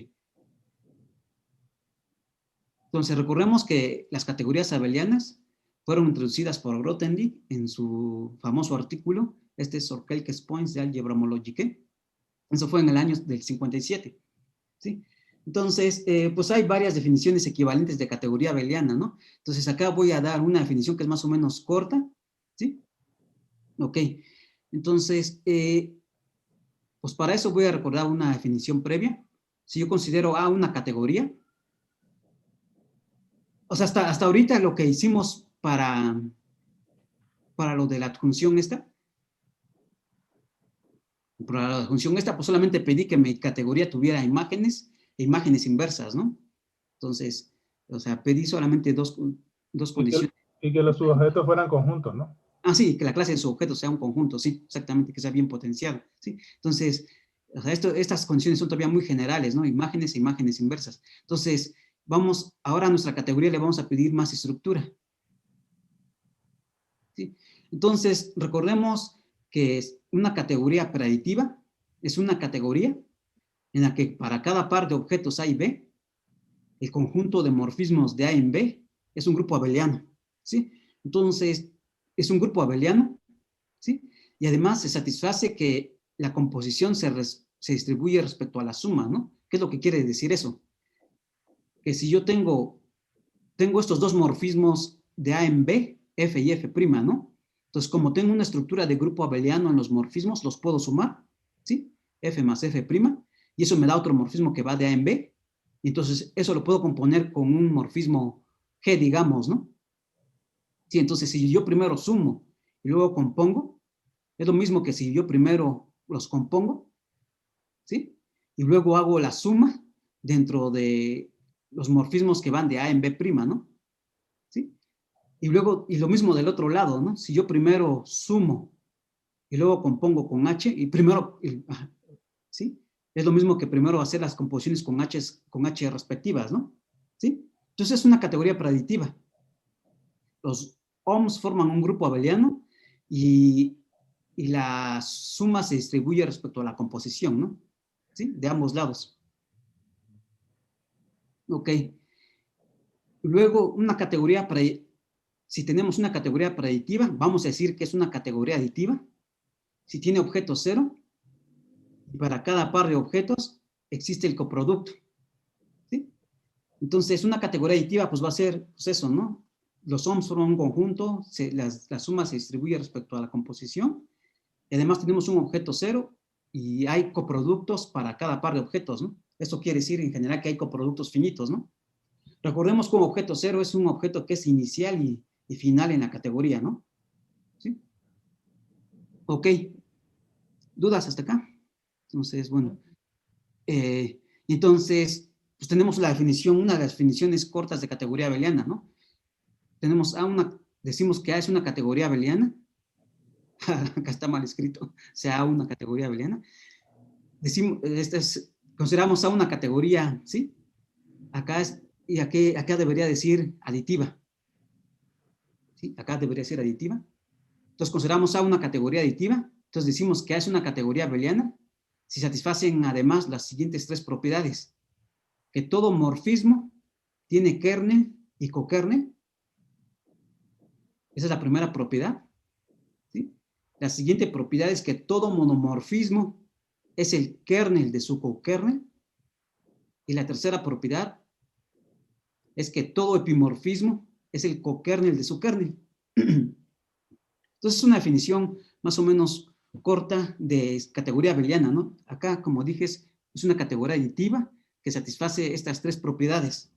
Entonces, recordemos que las categorías abelianas fueron introducidas por Grothendieck en su famoso artículo, este es Orkelkes Points de Algebra Homologique. Eso fue en el año del 57. ¿Sí? Entonces, pues hay varias definiciones equivalentes de categoría abeliana, ¿no? Entonces, acá voy a dar una definición que es más o menos corta, ¿sí? Ok. Entonces, pues para eso voy a recordar una definición previa. Si yo considero A una categoría, o sea, hasta ahorita lo que hicimos para lo de la adjunción esta, pues solamente pedí que mi categoría tuviera imágenes e imágenes inversas, ¿no? Entonces, o sea, pedí solamente dos condiciones. Y que los subobjetos fueran conjuntos, ¿no? Ah, sí, que la clase de subobjetos sea un conjunto, sí, exactamente, que sea bien potenciado, ¿sí? Entonces, o sea, estas condiciones son todavía muy generales, ¿no? Imágenes e imágenes inversas. Entonces, ahora a nuestra categoría le vamos a pedir más estructura. ¿Sí? Entonces, recordemos que una categoría predicativa es una categoría en la que para cada par de objetos A y B, el conjunto de morfismos de A en B es un grupo abeliano, ¿sí? Entonces, es un grupo abeliano, ¿sí? Y además se satisface que la composición se distribuye respecto a la suma, ¿no? ¿Qué es lo que quiere decir eso? Que si yo tengo estos dos morfismos de A en B, F y F', ¿no? Entonces, como tengo una estructura de grupo abeliano en los morfismos, los puedo sumar, ¿sí? F más F', y eso me da otro morfismo que va de A en B, y entonces eso lo puedo componer con un morfismo G, digamos, ¿no? Sí, entonces si yo primero sumo y luego compongo, es lo mismo que si yo primero los compongo, ¿sí? Y luego hago la suma dentro de los morfismos que van de A en B', ¿no? ¿Sí? Y luego, y lo mismo del otro lado, ¿no? Si yo primero sumo y luego compongo con H, y primero, ¿sí? Es lo mismo que primero hacer las composiciones con H respectivas, ¿no? ¿Sí? Entonces es una categoría predicativa. Los ohms forman un grupo abeliano y la suma se distribuye respecto a la composición, ¿no? ¿Sí? De ambos lados. Ok. Luego, si tenemos una categoría predicativa, vamos a decir que es una categoría aditiva. Si tiene objeto 0, y para cada par de objetos existe el coproducto. ¿Sí? Entonces, una categoría aditiva pues va a ser pues eso, ¿no? Los ohms forman un conjunto, la suma se distribuye respecto a la composición. Y además tenemos un objeto 0 y hay coproductos para cada par de objetos, ¿no? Eso quiere decir en general que hay coproductos finitos, ¿no? Recordemos que un objeto 0 es un objeto que es inicial y final en la categoría, ¿no? ¿Sí? Ok. ¿Dudas hasta acá? Entonces, bueno. Entonces, pues tenemos la definición, una de las definiciones cortas de categoría abeliana, ¿no? Tenemos decimos que A es una categoría abeliana. Acá está mal escrito. Sea A una categoría abeliana. Consideramos A una categoría, ¿sí? Y acá debería decir aditiva. ¿Sí? Acá debería ser aditiva. Entonces consideramos A una categoría aditiva. Entonces decimos que A es una categoría abeliana si satisfacen además las siguientes tres propiedades. Que todo morfismo tiene kernel y cokernel. Esa es la primera propiedad. ¿Sí? La siguiente propiedad es que todo monomorfismo es el kernel de su cokernel. Y la tercera propiedad es que todo epimorfismo es el cokernel de su kernel. Entonces es una definición más o menos corta de categoría abeliana, ¿no? Acá, como dije, es una categoría aditiva que satisface estas tres propiedades.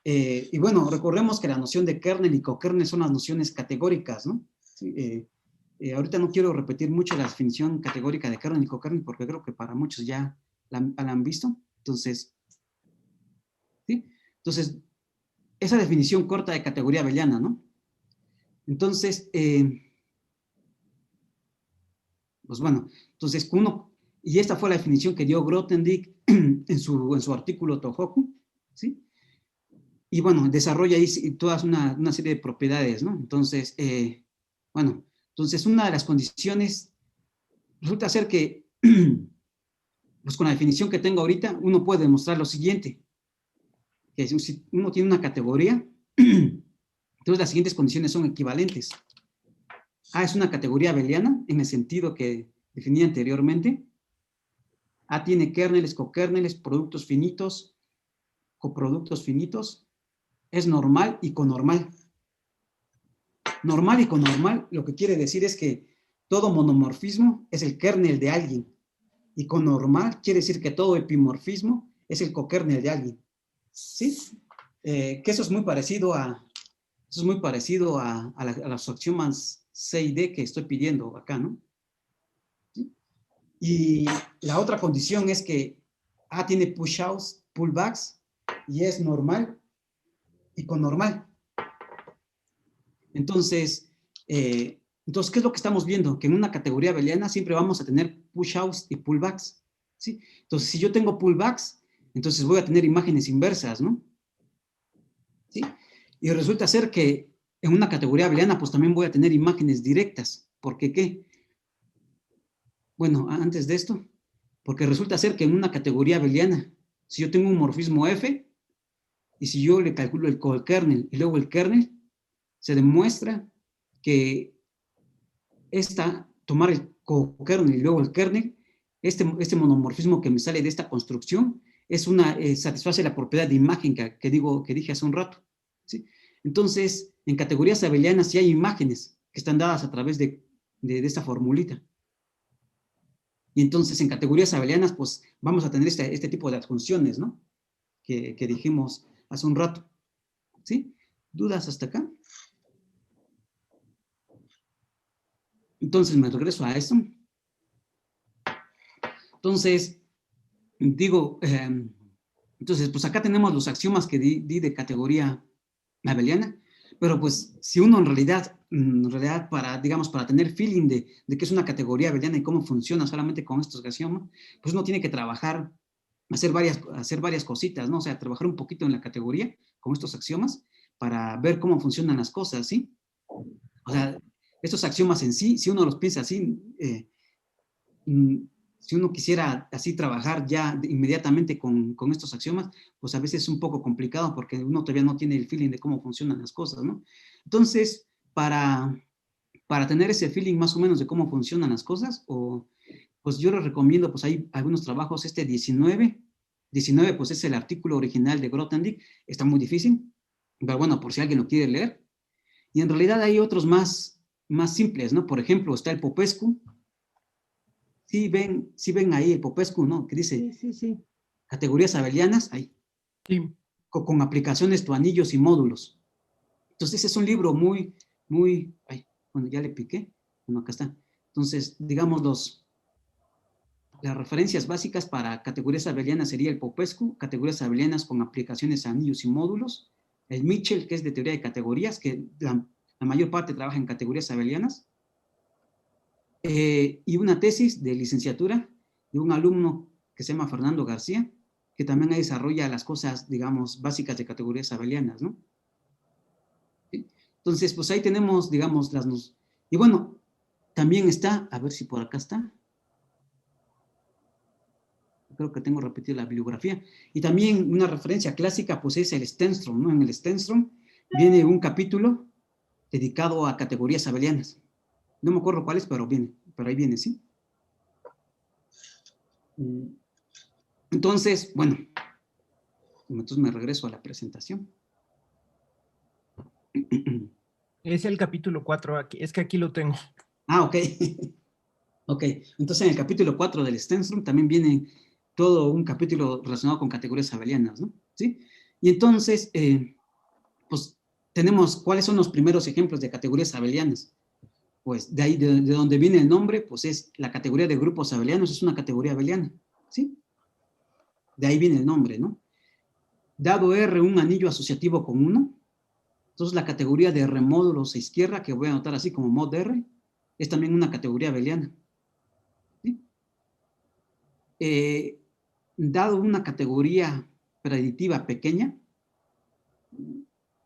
Y bueno, recordemos que la noción de kernel y cokernel son las nociones categóricas, ¿no? Sí, ahorita no quiero repetir mucho la definición categórica de kernel y cokernel porque creo que para muchos ya la han visto. Entonces, ¿sí? Entonces, esa definición corta de categoría abeliana, ¿no? Entonces, pues bueno, entonces y esta fue la definición que dio Grothendieck en su artículo Tohoku, ¿sí? Y bueno, desarrolla ahí toda una serie de propiedades, ¿no? Entonces, bueno, entonces una de las condiciones resulta ser que, pues con la definición que tengo ahorita, uno puede demostrar lo siguiente, que si uno tiene una categoría, entonces las siguientes condiciones son equivalentes. A es una categoría abeliana, en el sentido que definí anteriormente. A tiene kerneles, cokerneles, productos finitos, coproductos finitos. Es normal y conormal. Normal y conormal lo que quiere decir es que todo monomorfismo es el kernel de alguien. Y conormal quiere decir que todo epimorfismo es el cokernel de alguien. ¿Sí? Que eso es muy parecido a los axiomas C y D que estoy pidiendo acá, ¿no? ¿Sí? Y la otra condición es que A tiene push-outs, pullbacks, y es normal y conormal. Entonces, ¿qué es lo que estamos viendo? Que en una categoría abeliana siempre vamos a tener push-outs y pullbacks, ¿sí? Entonces, si yo tengo pullbacks, entonces voy a tener imágenes inversas, ¿no? ¿Sí? Y resulta ser que en una categoría abeliana, pues también voy a tener imágenes directas. ¿Por qué qué? Bueno, antes de esto, porque resulta ser que en una categoría abeliana, si yo tengo un morfismo F, y si yo le calculo el cokernel y luego el kernel, se demuestra que tomar el cokernel y luego el kernel, este monomorfismo que me sale de esta construcción, satisface la propiedad de imagen que dije hace un rato, ¿sí? Entonces, en categorías abelianas sí hay imágenes que están dadas a través de esta formulita. Y entonces, en categorías abelianas, pues vamos a tener este tipo de adjunciones, ¿no? Que dijimos hace un rato, ¿sí? ¿Dudas hasta acá? Entonces, me regreso a esto. Entonces, digo, entonces, pues acá tenemos los axiomas que di de categoría abeliana, pero pues si uno en realidad para tener feeling de que es una categoría abeliana y cómo funciona solamente con estos axiomas, pues uno tiene que trabajar, hacer varias cositas, ¿no? O sea, trabajar un poquito en la categoría con estos axiomas para ver cómo funcionan las cosas, ¿sí? O sea, estos axiomas en sí, si uno los piensa así, si uno quisiera así trabajar ya inmediatamente con estos axiomas, pues a veces es un poco complicado porque uno todavía no tiene el feeling de cómo funcionan las cosas, ¿no? Entonces, para tener ese feeling más o menos de cómo funcionan las cosas, pues yo les recomiendo, pues hay algunos trabajos, 19 pues es el artículo original de Grothendieck, está muy difícil, pero bueno, por si alguien lo quiere leer. Y en realidad hay otros más simples, ¿no? Por ejemplo, está el Popescu. Sí ven ahí el Popescu, ¿no? Que dice Sí. categorías abelianas, ahí. Sí. Con aplicaciones, anillos y módulos. Entonces, ese es un libro muy, bueno, ya le piqué. Bueno, acá está. Entonces, digamos, las referencias básicas para categorías abelianas sería el Popescu, categorías abelianas con aplicaciones, anillos y módulos. El Mitchell, que es de teoría de categorías, que la mayor parte trabaja en categorías abelianas. Y una tesis de licenciatura de un alumno que se llama Fernando García, que también desarrolla las cosas, digamos, básicas de categorías abelianas, ¿no? ¿Sí? Entonces, pues ahí tenemos, digamos, y bueno, también está, a ver si por acá está. Creo que tengo repetido la bibliografía. Y también una referencia clásica, pues es el Stenstrom, ¿no? En el Stenstrom viene un capítulo dedicado a categorías abelianas. No me acuerdo cuáles, pero ahí viene, ¿sí? Entonces, bueno, entonces me regreso a la presentación. Es el capítulo 4, es que aquí lo tengo. Ah, ok. Ok, entonces en el capítulo 4 del Stenstrom también vienen todo un capítulo relacionado con categorías abelianas, ¿no? ¿Sí? Y entonces, pues tenemos cuáles son los primeros ejemplos de categorías abelianas. Pues de ahí, de donde viene el nombre, pues es la categoría de grupos abelianos, es una categoría abeliana, ¿sí? De ahí viene el nombre, ¿no? Dado R un anillo asociativo con 1, entonces la categoría de R módulos a izquierda, que voy a anotar así como mod R, es también una categoría abeliana, ¿sí? Dado una categoría preditiva pequeña,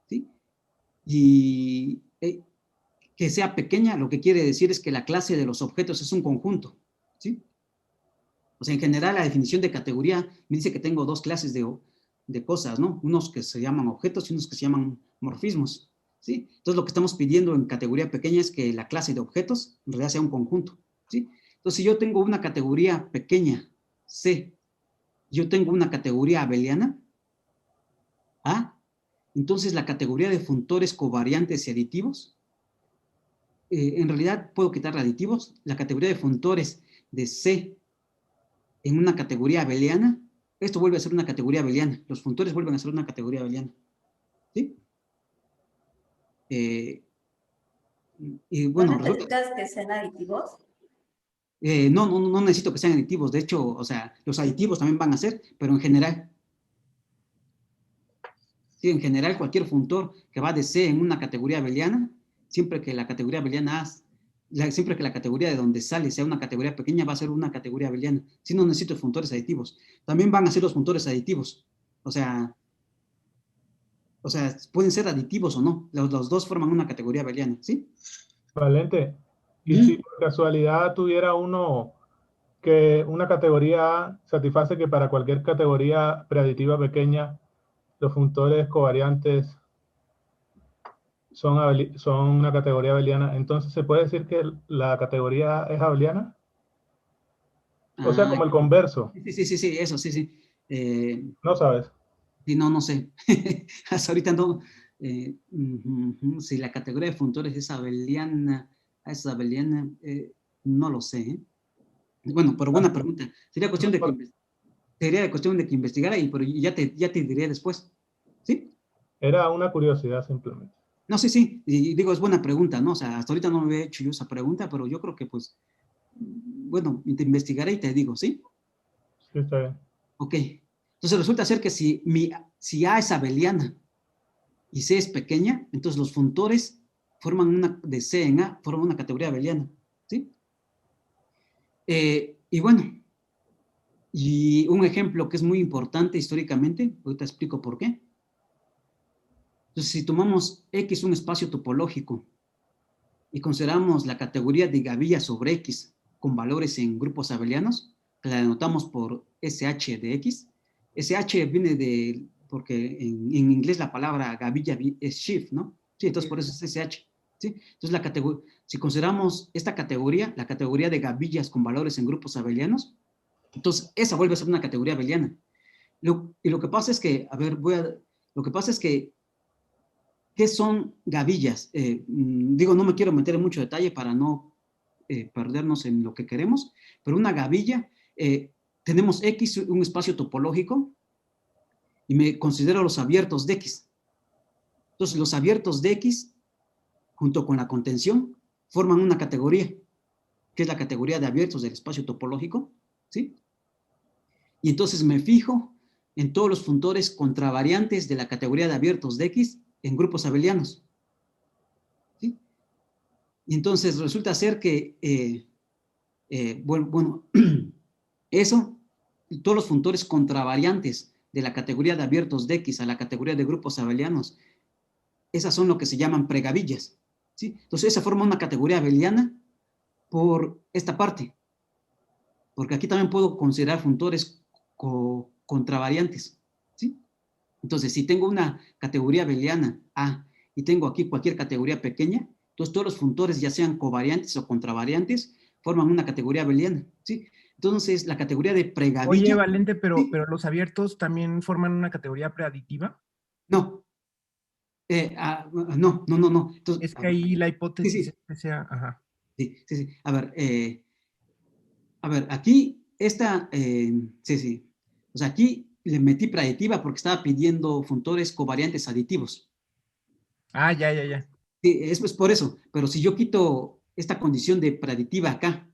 ¿sí? Y que sea pequeña, lo que quiere decir es que la clase de los objetos es un conjunto, ¿sí? O sea, en general la definición de categoría me dice que tengo dos clases de cosas, ¿no? Unos que se llaman objetos y unos que se llaman morfismos, ¿sí? Entonces lo que estamos pidiendo en categoría pequeña es que la clase de objetos en realidad sea un conjunto, ¿sí? Entonces si yo tengo una categoría pequeña, C, yo tengo una categoría abeliana, A, entonces la categoría de funtores covariantes y aditivos, en realidad puedo quitar aditivos, la categoría de funtores de C en una categoría abeliana, esto vuelve a ser una categoría abeliana, los funtores vuelven a ser una categoría abeliana, ¿sí? Y ¿No bueno, resulta, necesitas que sean aditivos? no necesito que sean aditivos, de hecho, o sea, los aditivos también van a ser, pero en general, sí, en general cualquier funtor que va de C en una categoría abeliana, siempre que la categoría abeliana siempre que la categoría de donde sale sea una categoría pequeña, va a ser una categoría abeliana. Si no necesito funtores aditivos, también van a ser los funtores aditivos, o sea, pueden ser aditivos o no, los dos forman una categoría abeliana, ¿sí? Valente. Y si por casualidad tuviera uno que una categoría satisface que para cualquier categoría preaditiva pequeña, los funtores covariantes son una categoría abeliana, entonces se puede decir que la categoría es abeliana. O sea, como el converso. Sí, eso, sí. No sabes. Sí, no sé. Hasta ahorita no. Si la categoría de funtores es abeliana, no lo sé. Bueno, pero buena pregunta. Sería cuestión de que investigara, pero ya te diré después. ¿Sí? Era una curiosidad simplemente. No, sí. Y digo, es buena pregunta, ¿no? O sea, hasta ahorita no me había hecho yo esa pregunta, pero yo creo que, pues, bueno, te investigaré y te digo, ¿sí? Sí, está bien. Ok. Entonces resulta ser que si A es abeliana y C es pequeña, entonces los funtores de C en A forman una categoría abeliana, ¿sí? Y bueno, y un ejemplo que es muy importante históricamente, ahorita explico por qué. Entonces, si tomamos X un espacio topológico y consideramos la categoría de gavilla sobre X con valores en grupos abelianos, que la denotamos por SH de X, SH viene porque en inglés la palabra gavilla es shift, ¿no? Sí, entonces por eso es SH, ¿sí? Entonces si consideramos esta categoría, la categoría de gavillas con valores en grupos abelianos, entonces esa vuelve a ser una categoría abeliana. Y lo que pasa es que, a ver, lo que pasa es que ¿qué son gavillas? Digo, no me quiero meter en mucho detalle para no perdernos en lo que queremos, pero una gavilla, tenemos X, un espacio topológico, y me considero los abiertos de X. Entonces, los abiertos de X, junto con la contención, forman una categoría, que es la categoría de abiertos del espacio topológico, ¿sí? Y entonces me fijo en todos los funtores contravariantes de la categoría de abiertos de X en grupos abelianos. ¿Sí? Y entonces resulta ser que, bueno, eso, todos los funtores contravariantes de la categoría de abiertos de X a la categoría de grupos abelianos, esas son lo que se llaman pregavillas, ¿sí? Entonces esa forma una categoría abeliana por esta parte, porque aquí también puedo considerar funtores contravariantes, ¿sí? Entonces, si tengo una categoría abeliana A y tengo aquí cualquier categoría pequeña, entonces todos los funtores, ya sean covariantes o contravariantes, forman una categoría abeliana, ¿sí? Entonces, la categoría de pregavilla... Oye, Valente, ¿sí? pero los abiertos también forman una categoría preaditiva. No. No. Entonces, Es que ahí la sí, hipótesis sí, es que sea, ajá. sí. A ver, aquí sí. O sea, aquí le metí preaditiva porque estaba pidiendo funtores covariantes aditivos. Ah, ya. Sí, es por eso. Pero si yo quito esta condición de preaditiva acá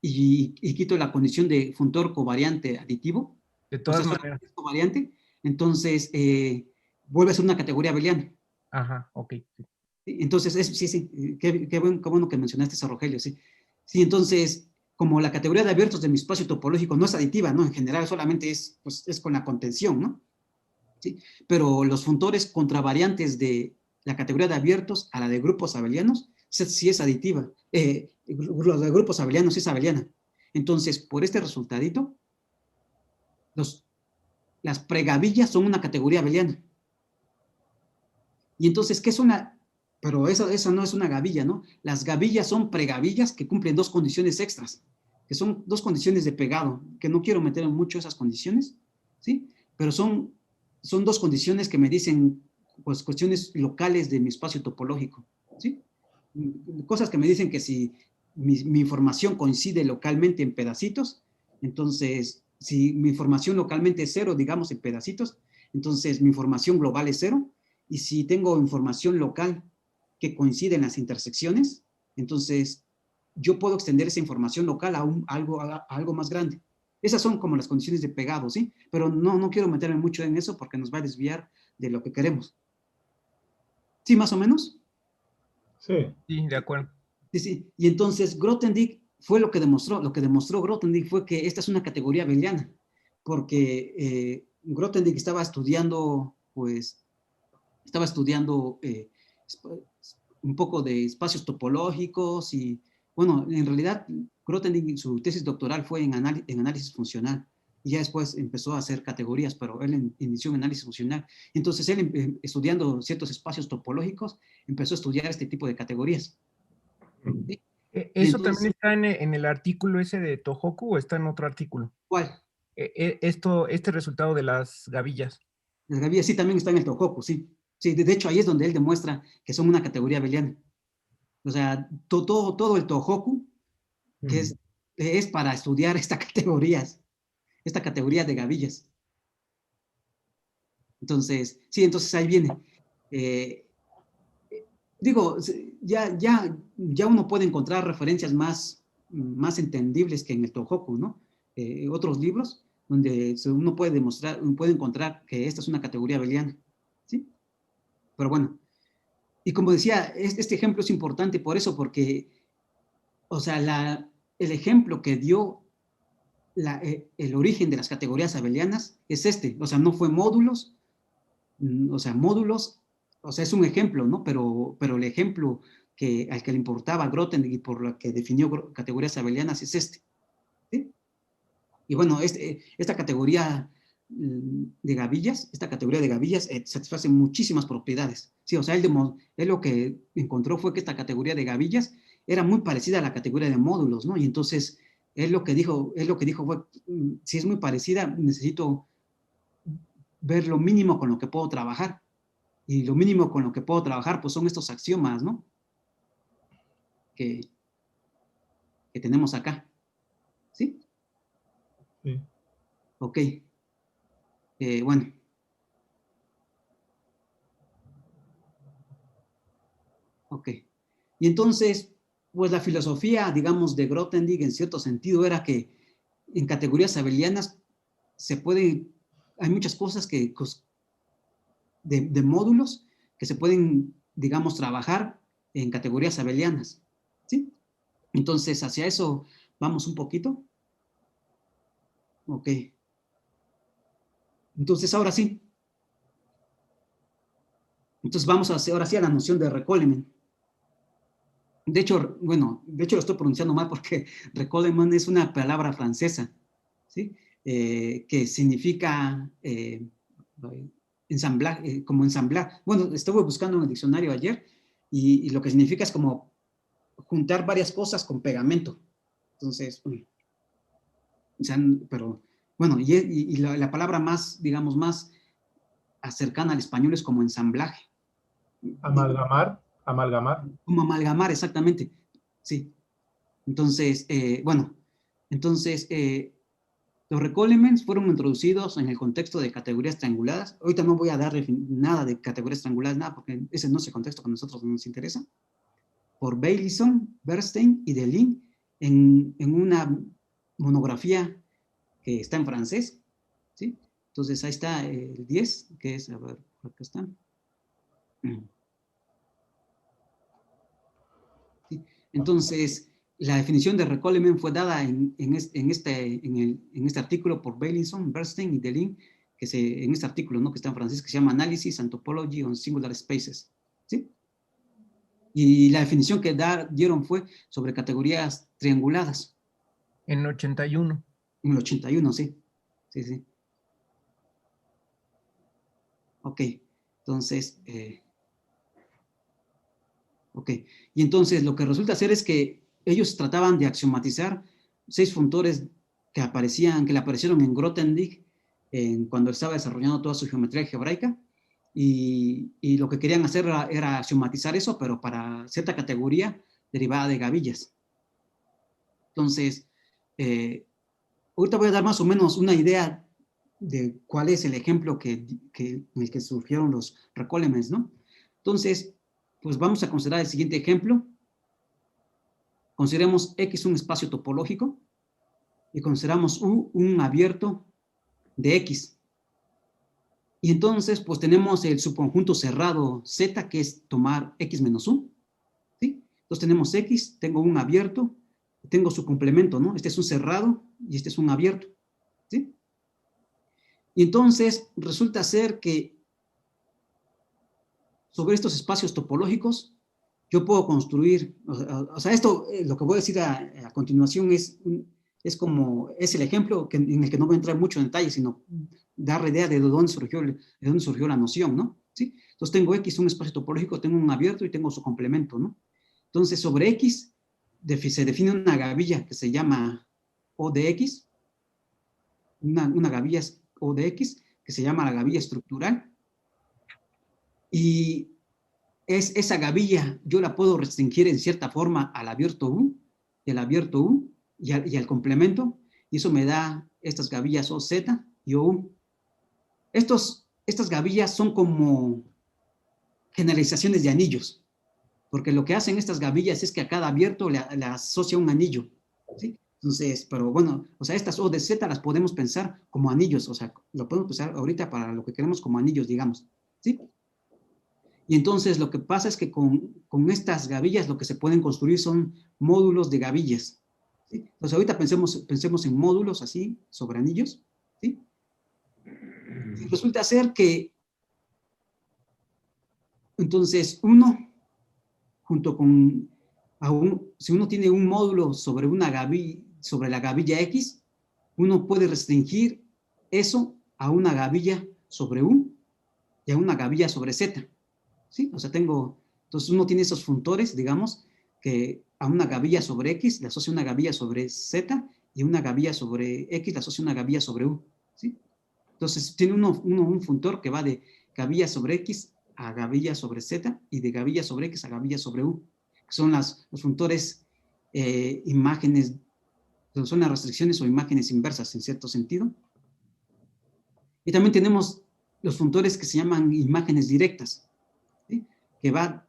y quito la condición de funtor covariante aditivo, De o sea, todas solamente maneras. es covariante, entonces vuelve a ser una categoría abeliana. Ajá, ok. Entonces, sí, qué bueno que mencionaste eso, Rogelio, sí. Sí, entonces, como la categoría de abiertos de mi espacio topológico no es aditiva, ¿no? En general solamente pues, es con la contención, ¿no? ¿Sí? Pero los funtores contravariantes de la categoría de abiertos a la de grupos abelianos, sí es aditiva. Los de grupos abelianos sí es abeliana. Entonces, por este resultadito, las pregavillas son una categoría abeliana. Y entonces, ¿qué es una? Pero esa no es una gavilla, ¿no? Las gavillas son pregavillas que cumplen dos condiciones extras, que son dos condiciones de pegado, que no quiero meter en mucho esas condiciones, ¿sí? Pero son dos condiciones que me dicen, pues, cuestiones locales de mi espacio topológico, ¿sí? Cosas que me dicen que si mi información coincide localmente en pedacitos, entonces, si mi información localmente es cero, digamos, en pedacitos, entonces mi información global es cero, y si tengo información local que coincide en las intersecciones, entonces yo puedo extender esa información local a algo más grande. Esas son como las condiciones de pegado, ¿sí? Pero no quiero meterme mucho en eso porque nos va a desviar de lo que queremos. ¿Sí, más o menos? Sí. Sí, de acuerdo. Sí. Y entonces Grothendieck fue lo que demostró Grothendieck fue que esta es una categoría abeliana, porque Grothendieck estaba estudiando un poco de espacios topológicos y, bueno, en realidad Grothendieck su tesis doctoral fue en análisis funcional y ya después empezó a hacer categorías, pero él inició en análisis funcional. Entonces él, estudiando ciertos espacios topológicos, empezó a estudiar este tipo de categorías. ¿Sí? ¿Eso Entonces, también está en el artículo ese de Tohoku o está en otro artículo? ¿cuál? Este resultado de las gavillas. Las gavillas sí también está en el Tohoku, sí. Sí, de hecho ahí es donde él demuestra que son una categoría abeliana. O sea, todo el Tohoku, que es para estudiar esta categoría de gavillas. Entonces, sí, entonces ahí viene. Eh, digo, ya uno puede encontrar referencias más entendibles que en el Tohoku, ¿no? Otros libros donde uno puede encontrar que esta es una categoría abeliana, ¿sí? Pero bueno, y como decía, este ejemplo es importante por eso, porque, o sea, el ejemplo que dio el origen de las categorías abelianas es este, o sea, no fue módulos, módulos, o sea, es un ejemplo, ¿no? Pero el ejemplo al que le importaba Grothendieck y por lo que definió categorías abelianas es este, ¿sí? Y bueno, esta categoría de gavillas, satisface muchísimas propiedades. Sí, o sea, él lo que encontró fue que esta categoría de gavillas era muy parecida a la categoría de módulos, ¿no? Y entonces, él lo que dijo fue, si es muy parecida, necesito ver lo mínimo con lo que puedo trabajar. Y lo mínimo con lo que puedo trabajar, pues son estos axiomas, ¿no? Que, que tenemos acá. ¿Sí? Sí. Ok. Bueno. Ok. Y entonces, pues la filosofía, digamos, de Grothendieck en cierto sentido era que en categorías abelianas hay muchas cosas de módulos que se pueden, digamos, trabajar en categorías abelianas. ¿Sí? Entonces, hacia eso vamos un poquito. Ok. Entonces, ahora sí. Entonces, vamos ahora sí a la noción de Recoleman. De hecho, lo estoy pronunciando mal porque Recoleman es una palabra francesa, ¿sí? Que significa ensamblar, como ensamblar. Bueno, estuve buscando en el diccionario ayer y lo que significa es como juntar varias cosas con pegamento. Entonces, o sea, pero bueno, y la palabra más, digamos, más cercana al español es como ensamblaje. Amalgamar. Como amalgamar, exactamente. Sí. Entonces, bueno, Entonces, los recolements fueron introducidos en el contexto de categorías trianguladas. Ahorita no voy a dar nada de categorías trianguladas, nada, porque ese no es el contexto que a nosotros nos interesa. Por Baileyson, Bernstein y Deligne en una monografía que está en francés, ¿sí? Entonces, ahí está el 10, que es, a ver, acá está. ¿Sí? Entonces, la definición de recolement fue dada en este artículo por Baileyson, Bernstein y Deligne, en este artículo, ¿no?, que está en francés, que se llama Analysis and Topology on Singular Spaces, ¿sí? Y la definición que dieron fue sobre categorías trianguladas. En 81. En el 81, sí. Sí, sí. Ok, entonces, ok. Y entonces lo que resulta ser es que ellos trataban de axiomatizar 6 funtores que le aparecieron en Grothendieck cuando estaba desarrollando toda su geometría algebraica, y lo que querían hacer era axiomatizar eso, pero para cierta categoría derivada de gavillas. Entonces, ahorita voy a dar más o menos una idea de cuál es el ejemplo en el que surgieron los recolements, ¿no? Entonces, pues vamos a considerar el siguiente ejemplo. Consideremos X un espacio topológico y consideramos U un abierto de X. Y entonces, pues tenemos el subconjunto cerrado Z, que es tomar X menos U, ¿sí? Entonces tenemos X, tengo un abierto, tengo su complemento, ¿no? Este es un cerrado y este es un abierto, ¿sí? Y entonces resulta ser que sobre estos espacios topológicos yo puedo construir, o sea, esto, lo que voy a decir a continuación es el ejemplo en el que no voy a entrar mucho en detalle, sino dar idea de dónde surgió la noción, ¿no? ¿Sí? Entonces tengo X, un espacio topológico, tengo un abierto y tengo su complemento, ¿no? Entonces sobre X se define una gavilla que se llama O de X, una gavilla O de X que se llama la gavilla estructural, y esa gavilla yo la puedo restringir en cierta forma al abierto U, y al complemento, y eso me da estas gavillas OZ y OU. Estas gavillas son como generalizaciones de anillos, porque lo que hacen estas gavillas es que a cada abierto le asocia un anillo, ¿sí? Entonces, pero bueno, o sea, estas O de Z las podemos pensar como anillos, o sea, lo podemos pensar ahorita para lo que queremos como anillos, digamos, ¿sí? Y entonces lo que pasa es que con estas gavillas lo que se pueden construir son módulos de gavillas, ¿sí? Entonces ahorita pensemos en módulos así, sobre anillos, ¿sí? Y resulta ser que entonces uno, junto con, si uno tiene un módulo sobre sobre la gavilla X, uno puede restringir eso a una gavilla sobre U y a una gavilla sobre Z, ¿sí? O sea, entonces uno tiene esos funtores, digamos, que a una gavilla sobre X le asocia una gavilla sobre Z, y una gavilla sobre X le asocia una gavilla sobre U, ¿sí? Entonces tiene uno un funtor que va de gavilla sobre X a gavilla sobre Z, y de gavilla sobre X a gavilla sobre U, que son los funtores imágenes, son las restricciones o imágenes inversas en cierto sentido. Y también tenemos los funtores que se llaman imágenes directas, ¿sí? Que va,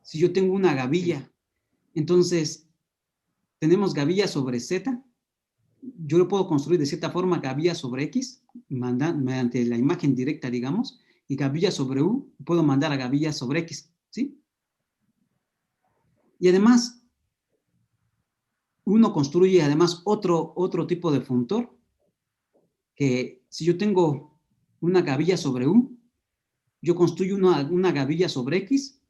si yo tengo una gavilla, entonces tenemos gavilla sobre Z, yo lo puedo construir de cierta forma gavilla sobre X, mediante la imagen directa, digamos, y gavilla sobre U, puedo mandar a gavilla sobre X, ¿sí? Y además, uno construye además otro tipo de funtor, que si yo tengo una gavilla sobre U, yo construyo una gavilla sobre X,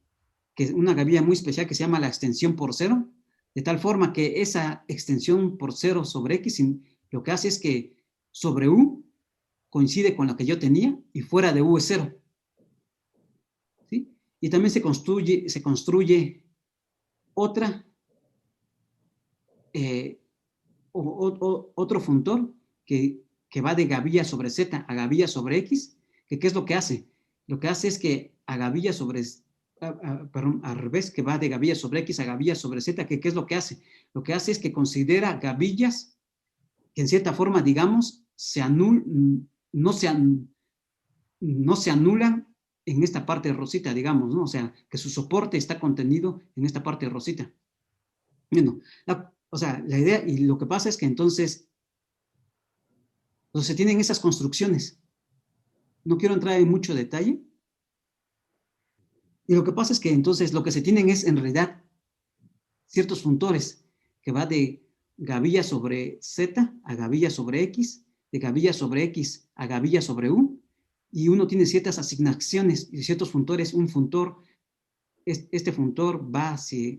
que es una gavilla muy especial que se llama la extensión por cero, de tal forma que esa extensión por cero sobre X lo que hace es que sobre U coincide con lo que yo tenía y fuera de U es cero, ¿sí? Y también se construye otra, otro funtor que va de gavilla sobre Z a gavilla sobre X, que ¿qué es lo que hace? Lo que hace es que a gavilla sobre, perdón, al revés, que va de gavilla sobre X a gavilla sobre Z, que ¿qué es lo que hace? Lo que hace es que considera gavillas que en cierta forma, digamos, no se anulan en esta parte rosita, digamos, ¿no? O sea, que su soporte está contenido en esta parte rosita. Bueno, o sea, la idea, y lo que pasa es que entonces se tienen esas construcciones. No quiero entrar en mucho detalle. Y lo que pasa es que entonces lo que se tienen es en realidad ciertos funtores que va de gavilla sobre Z a gavilla sobre X, de gavilla sobre X a gavilla sobre U, y uno tiene ciertas asignaciones y ciertos funtores. Un funtor, este funtor va hacia,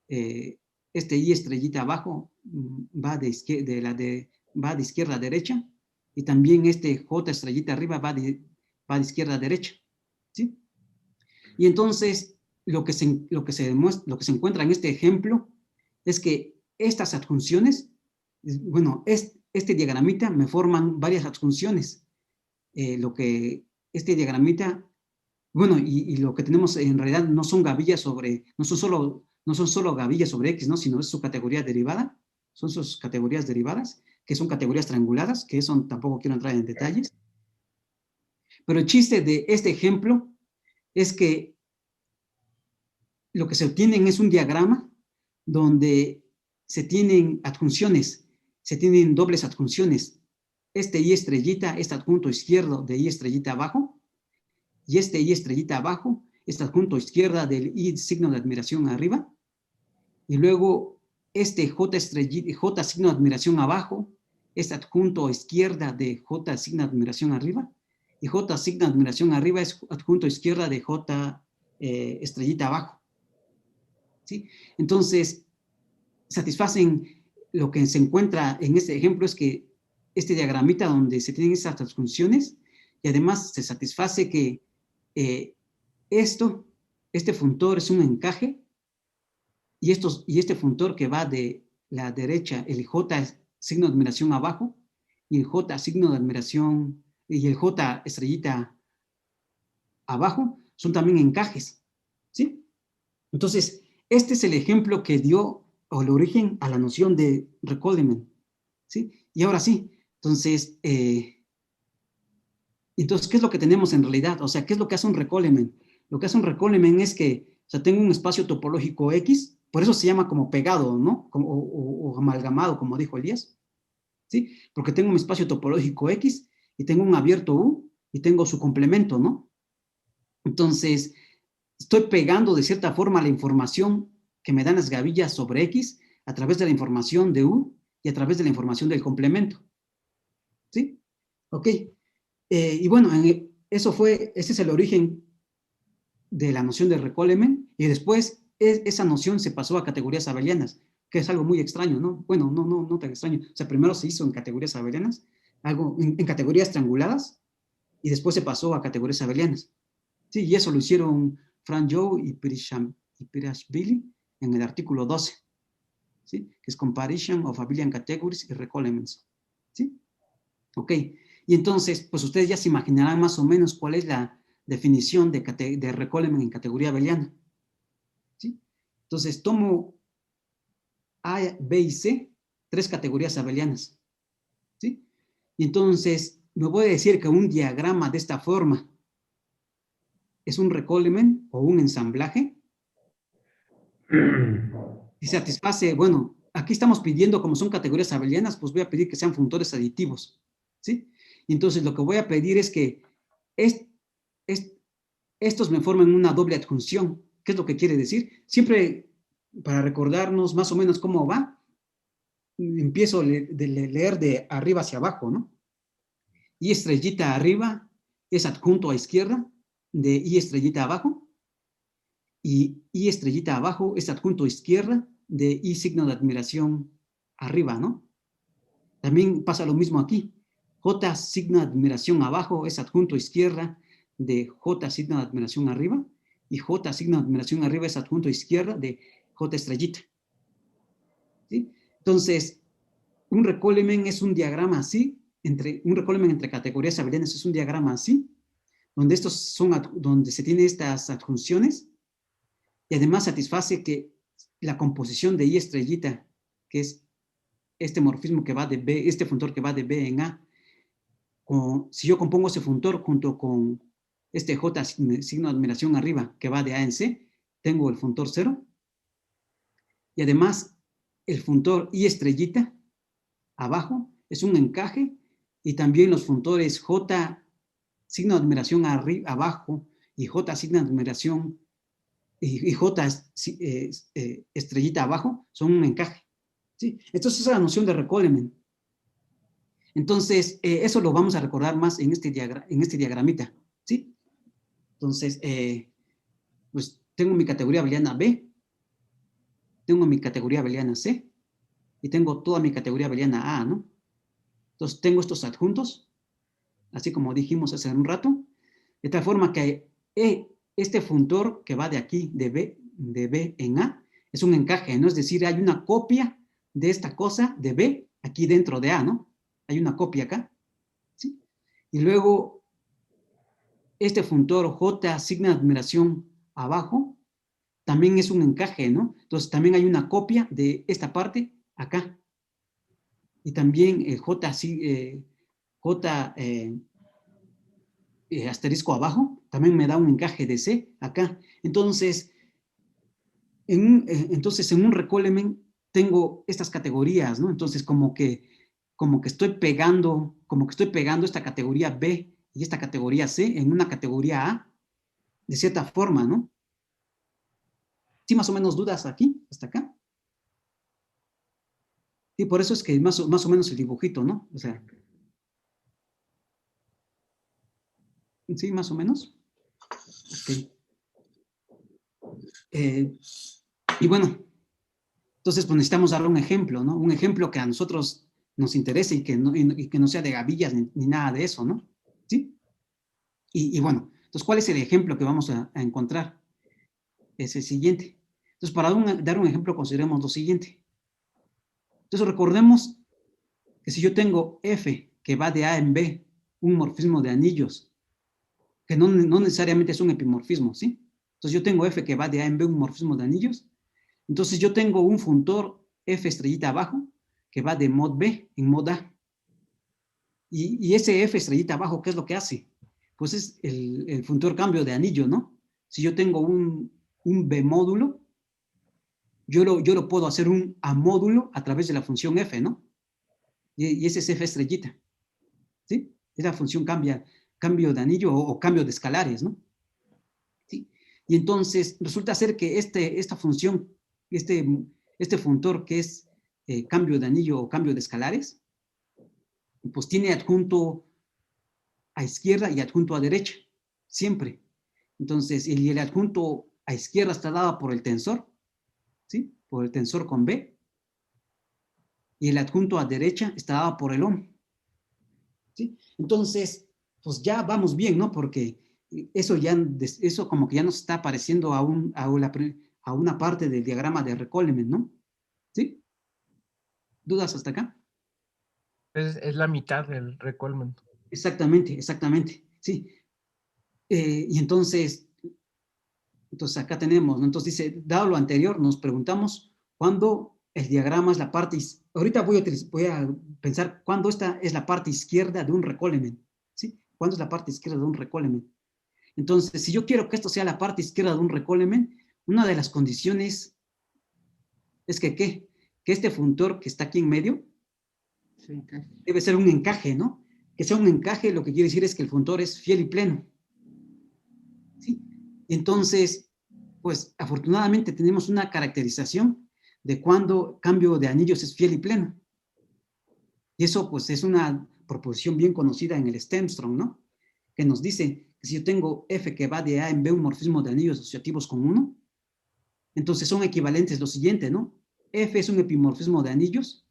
este I estrellita abajo va de izquierda a derecha, y también este J estrellita arriba va de izquierda a derecha, ¿sí? Y entonces lo que se encuentra en este ejemplo es que estas adjunciones, bueno, este diagramita me forman varias adjunciones. Este diagramita, bueno, y lo que tenemos en realidad no son gavillas sobre, no son solo gavillas sobre X, ¿no? Sino es su categoría derivada, son sus categorías derivadas, que son categorías trianguladas, que eso tampoco quiero entrar en detalles. Pero el chiste de este ejemplo es que lo que se obtienen es un diagrama donde se tienen adjunciones, se tienen dobles adjunciones. Este I estrellita es adjunto izquierdo de I estrellita abajo, y este I estrellita abajo es adjunto izquierda del I signo de admiración arriba, y luego este J signo de admiración abajo es adjunto izquierda de J signo de admiración arriba, y J signo de admiración arriba es adjunto izquierda de J estrellita abajo, ¿sí? Entonces, satisfacen lo que se encuentra en este ejemplo, es que este diagramita donde se tienen esas transfunciones, y además se satisface que este funtor es un encaje, y este funtor que va de la derecha, el J signo de admiración abajo, y el J signo de admiración, y el J estrellita abajo, son también encajes, ¿sí? Entonces, este es el ejemplo que dio o el origen a la noción de Recoleman, ¿sí? Y ahora sí, entonces, ¿qué es lo que tenemos en realidad? O sea, ¿qué es lo que hace un Recoleman? Lo que hace un Recoleman es que, o sea, tengo un espacio topológico X, por eso se llama como pegado, ¿no? O amalgamado, como dijo Elías, ¿sí? Porque tengo un espacio topológico X y tengo un abierto U y tengo su complemento, ¿no? Entonces, estoy pegando de cierta forma la información que me dan las gavillas sobre X a través de la información de U y a través de la información del complemento, ¿sí? Ok. Y bueno, ese es el origen de la noción de Recoleman, y después esa noción se pasó a categorías abelianas, que es algo muy extraño, ¿no? Bueno, no tan extraño. O sea, primero se hizo en categorías abelianas, algo en categorías trianguladas, y después se pasó a categorías abelianas. Sí, y eso lo hicieron Frank Joe y Pirashvili en el artículo 12, ¿sí? Que es Comparison of Abelian Categories y Recolements, ¿sí? Ok, y entonces, pues ustedes ya se imaginarán más o menos cuál es la definición de Recoleman en categoría abeliana, ¿sí? Entonces, tomo A, B y C, 3 categorías abelianas, ¿sí? Y entonces, me voy a decir que un diagrama de esta forma es un Recoleman o un ensamblaje. Y satisface, bueno, aquí estamos pidiendo, como son categorías abelianas, pues voy a pedir que sean funtores aditivos, ¿sí? Y entonces lo que voy a pedir es que estos me formen una doble adjunción. ¿Qué es lo que quiere decir? Siempre, para recordarnos más o menos cómo va, empiezo a leer de arriba hacia abajo, ¿no? I estrellita arriba es adjunto a izquierda de I estrellita abajo, y I estrellita abajo es adjunto a izquierda de I signo de admiración arriba, ¿no? También pasa lo mismo aquí. J signo de admiración abajo es adjunto a izquierda de J signo de admiración arriba, y J signo de admiración arriba es adjunto a izquierda de J estrellita, ¿sí? Entonces, un Recoleman es un diagrama así, un Recoleman entre categorías abelianas es un diagrama así, donde se tienen estas adjunciones, y además satisface que la composición de I estrellita, que es este morfismo que va de B, este funtor que va de B en A, si yo compongo ese funtor junto con este J signo de admiración arriba que va de A en C, tengo el funtor 0. Y además, el funtor I estrellita abajo es un encaje, y también los funtores J signo de admiración abajo y J signo de admiración y J estrellita abajo son un encaje. ¿Sí? Entonces, esa es la noción de Recolemen. Entonces, eso lo vamos a recordar más en este diagramita. ¿Sí? Entonces, pues tengo mi categoría abeliana B, tengo mi categoría abeliana C, y tengo toda mi categoría abeliana A, ¿no? Entonces, tengo estos adjuntos, así como dijimos hace un rato, de tal forma que este funtor que va de aquí, de B en A, es un encaje, ¿no? Es decir, hay una copia de esta cosa de B aquí dentro de A, ¿no? Hay una copia acá, ¿sí? Y luego, este funtor J signo de admiración abajo, también es un encaje, ¿no? Entonces, también hay una copia de esta parte acá. Y también el J asterisco abajo, también me da un encaje de C acá. Entonces, en un Recolemen tengo estas categorías, ¿no? Entonces, como que estoy pegando esta categoría B y esta categoría C en una categoría A, de cierta forma, ¿no? ¿Sí más o menos dudas aquí, hasta acá? Y por eso es que más o menos el dibujito, ¿no? O sea, ¿sí, más o menos? Ok. Y bueno, entonces pues necesitamos dar un ejemplo, ¿no? Un ejemplo que a nosotros nos interese y que no sea de gavillas ni nada de eso, ¿no? ¿Sí? Y bueno, entonces, ¿cuál es el ejemplo que vamos a encontrar? Es el siguiente. Entonces, para dar un ejemplo, consideremos lo siguiente. Entonces, recordemos que si yo tengo F que va de A en B, un morfismo de anillos, que no necesariamente es un epimorfismo, ¿sí? Entonces, yo tengo F que va de A en B, un morfismo de anillos. Entonces, yo tengo un funtor F estrellita abajo que va de mod B en mod A. Y ese F estrellita abajo, ¿qué es lo que hace? Pues es el funtor cambio de anillo, ¿no? Si yo tengo un B módulo, yo lo puedo hacer un A módulo a través de la función F, ¿no? Y ese es F estrellita, ¿sí? Es la función cambio de anillo o cambio de escalares, ¿no? ¿Sí? Y entonces resulta ser que esta función, este funtor que es cambio de anillo o cambio de escalares, pues tiene adjunto a izquierda y adjunto a derecha, siempre. Entonces, el adjunto a izquierda está dado por el tensor, ¿sí? Por el tensor con B, y el adjunto a derecha está dado por el ohm, ¿sí? Entonces, pues ya vamos bien, ¿no? Porque eso como que ya nos está apareciendo a una parte del diagrama de Recolemen, ¿no? ¿Sí? ¿Dudas hasta acá? Es la mitad del Recolemen. Exactamente, sí. Y entonces acá tenemos, ¿no? Entonces dice, dado lo anterior, nos preguntamos cuándo el diagrama es la parte, ahorita voy a pensar cuándo esta es la parte izquierda de un Recolemen, ¿sí? ¿Cuándo es la parte izquierda de un Recolemen? Entonces, si yo quiero que esto sea la parte izquierda de un Recolemen, una de las condiciones es que este funtor que está aquí en medio debe ser un encaje, ¿no? Que sea un encaje, lo que quiere decir es que el funtor es fiel y pleno, ¿sí? Entonces, pues afortunadamente tenemos una caracterización de cuando cambio de anillos es fiel y pleno. Y eso pues es una proposición bien conocida en el Stenström, ¿no? Que nos dice que si yo tengo F que va de A en B, un morfismo de anillos asociativos con 1, entonces son equivalentes lo siguiente, ¿no? F es un epimorfismo de anillos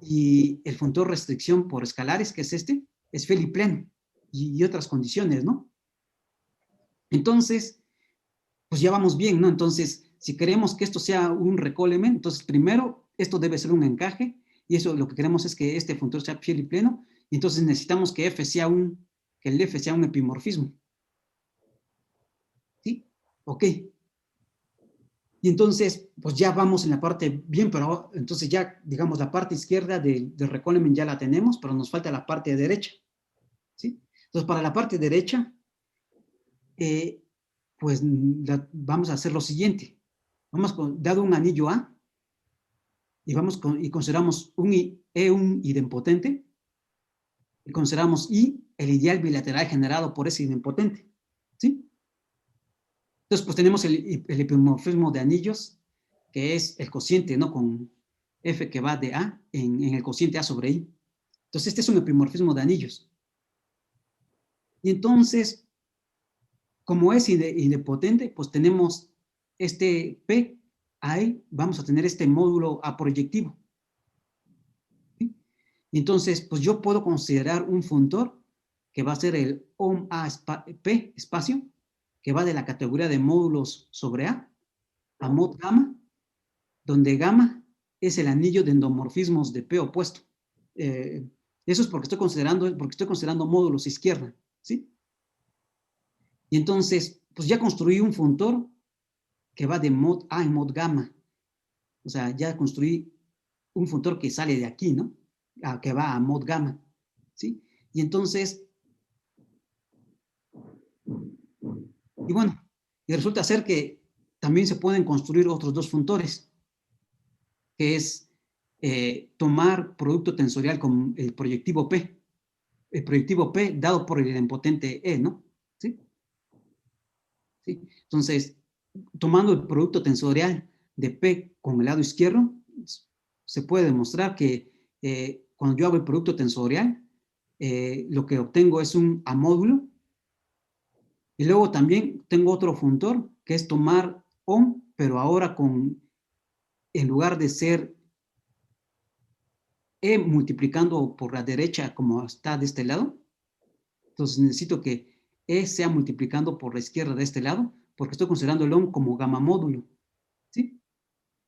y el funtor restricción por escalares, que es este, es fiel y pleno y otras condiciones, ¿no? Entonces, pues ya vamos bien, ¿no? Entonces, si queremos que esto sea un Recolemen, entonces primero esto debe ser un encaje, y eso lo que queremos es que este funtor sea fiel y pleno, y entonces necesitamos que el F sea un epimorfismo. ¿Sí? Ok. Y entonces, pues ya vamos en la parte bien, pero entonces ya, digamos, la parte izquierda del Recolemen ya la tenemos, pero nos falta la parte derecha, ¿sí? Entonces, para la parte derecha, pues vamos a hacer lo siguiente. Dado un anillo A, y consideramos un idempotente, y consideramos I el ideal bilateral generado por ese idempotente, ¿sí? Entonces, pues tenemos el epimorfismo de anillos, que es el cociente, ¿no? Con F que va de A en el cociente A sobre I. Entonces, este es un epimorfismo de anillos. Y entonces, como es idempotente, pues tenemos este P, ahí vamos a tener este módulo aproyectivo. ¿Sí? Y entonces, pues yo puedo considerar un funtor que va a ser el OM A P espacio, que va de la categoría de módulos sobre A mod gamma, donde gamma es el anillo de endomorfismos de P opuesto. Eso es porque estoy considerando módulos izquierda, ¿sí? Y entonces, pues ya construí un funtor que va de mod A en mod gamma. O sea, ya construí un funtor que sale de aquí, ¿no? Que va a mod gamma, ¿sí? Y entonces, y bueno, y resulta ser que también se pueden construir otros dos funtores, que es tomar producto tensorial con el proyectivo P. El proyectivo P dado por el idempotente E, ¿no? ¿Sí? ¿Sí? Entonces, tomando el producto tensorial de P con el lado izquierdo, se puede demostrar que cuando yo hago el producto tensorial, lo que obtengo es un amódulo. Y luego también tengo otro funtor, que es tomar OM, pero ahora en lugar de ser E multiplicando por la derecha como está de este lado, entonces necesito que E sea multiplicando por la izquierda de este lado, porque estoy considerando el OM como gamma módulo, ¿sí?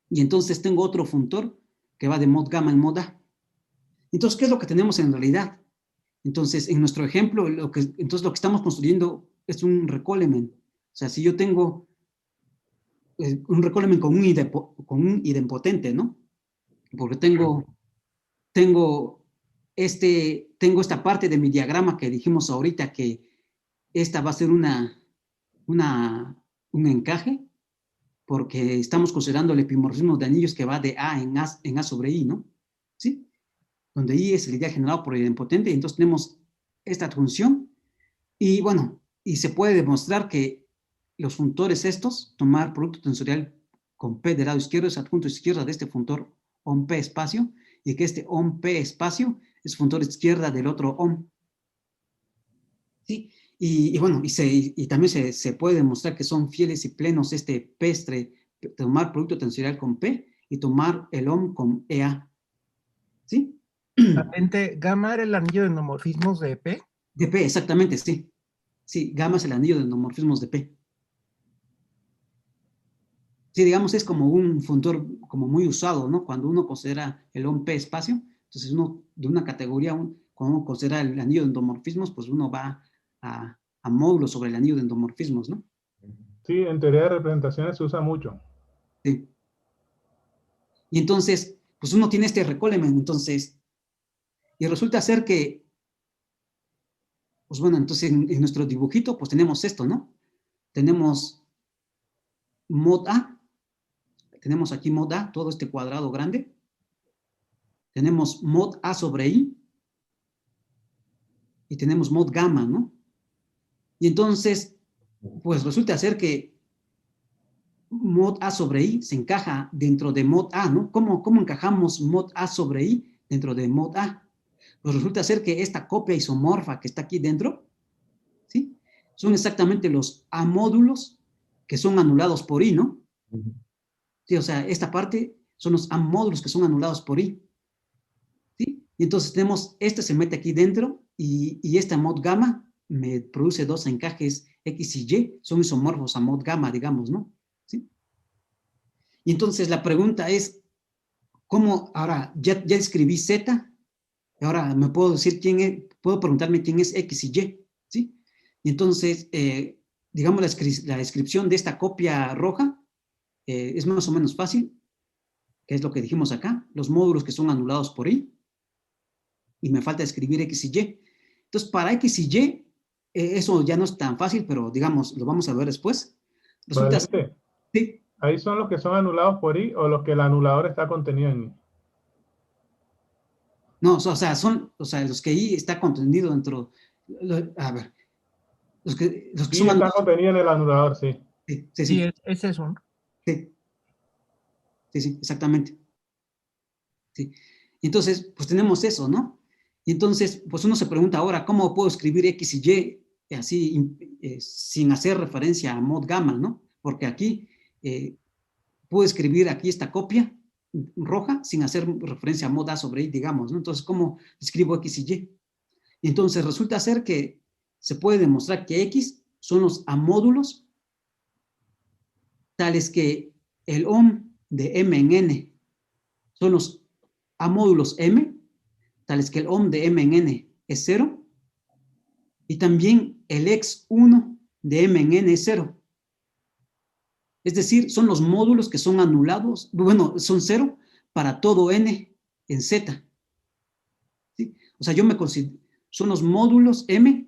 Y entonces tengo otro funtor que va de mod gamma en mod A. Entonces, ¿qué es lo que tenemos en realidad? Entonces, en nuestro ejemplo, lo que estamos construyendo es un Recolemen. O sea, si yo tengo un Recolemen con un idempotente, ¿no? Porque tengo esta parte de mi diagrama que dijimos ahorita que esta va a ser un encaje, porque estamos considerando el epimorfismo de anillos que va de A en A sobre I, ¿no? ¿Sí? Donde I es el ideal generado por el idempotente, y entonces tenemos esta adjunción, y bueno, y se puede demostrar que los funtores estos, tomar producto tensorial con P del lado izquierdo, es adjunto izquierda de este funtor OM P espacio, y que este OM P espacio es funtor izquierda del otro OM. ¿Sí? Y bueno, y también se puede demostrar que son fieles y plenos este pestre, tomar producto tensorial con P y tomar el OM con EA. ¿Sí? ¿Gamma era el anillo de endomorfismos de P? De P, exactamente, sí. Sí, gamma es el anillo de endomorfismos de P. Sí, digamos, es como un funtor como muy usado, ¿no? Cuando uno considera el OM P espacio, entonces uno de una categoría, cuando uno considera el anillo de endomorfismos, pues uno va a módulos sobre el anillo de endomorfismos, ¿no? Sí, en teoría de representaciones se usa mucho. Sí. Y entonces, pues uno tiene este Recolemen, entonces, y resulta ser que, pues bueno, entonces en nuestro dibujito, pues tenemos esto, ¿no? Tenemos mod A, tenemos aquí mod A, todo este cuadrado grande. Tenemos mod A sobre I, y tenemos mod gamma, ¿no? Y entonces, pues resulta ser que mod A sobre I se encaja dentro de mod A, ¿no? ¿Cómo encajamos mod A sobre I dentro de mod A? Pues resulta ser que esta copia isomorfa que está aquí dentro, ¿sí? Son exactamente los amódulos que son anulados por I, ¿no? Sí, o sea, esta parte son los amódulos que son anulados por I, ¿sí? Y entonces tenemos, este se mete aquí dentro y esta mod gamma me produce dos encajes X y Y, son isomorfos a mod gamma, digamos, ¿no? ¿Sí? Y entonces la pregunta es, ¿cómo ahora ya escribí Z? Ahora me puedo decir puedo preguntarme quién es X y Y, ¿sí? Y entonces, digamos, la descripción de esta copia roja es más o menos fácil, que es lo que dijimos acá, los módulos que son anulados por I, y me falta escribir X y Y. Entonces, para X y Y, eso ya no es tan fácil, pero digamos, lo vamos a ver después. Resulta Valente, sí. ¿ahí son los que son anulados por I o los que el anulador está contenido en I? No, o sea, son, o sea, los que I está contenido dentro, a ver, los que I son está anulados, contenido en el anulador, sí. sí, sí, Sí, sí, es eso, ¿no? sí, sí, sí, exactamente. Sí. Entonces, pues tenemos eso, ¿no? Y entonces, pues uno se pregunta ahora, ¿cómo puedo escribir X y Y así, sin hacer referencia a mod gamma, ¿no? Porque aquí puedo escribir aquí esta copia roja sin hacer referencia a mod A sobre I, digamos, ¿no? Entonces, ¿cómo escribo X y Y? Y entonces resulta ser que se puede demostrar que X son los amódulos tales que el ohm de M en N son los amódulos M, tales que el ohm de M en N es 0, y también el X1 de M en N es 0. Es decir, son los módulos que son anulados, bueno, son 0 para todo N en Z. ¿Sí? O sea, yo me considero, son los módulos M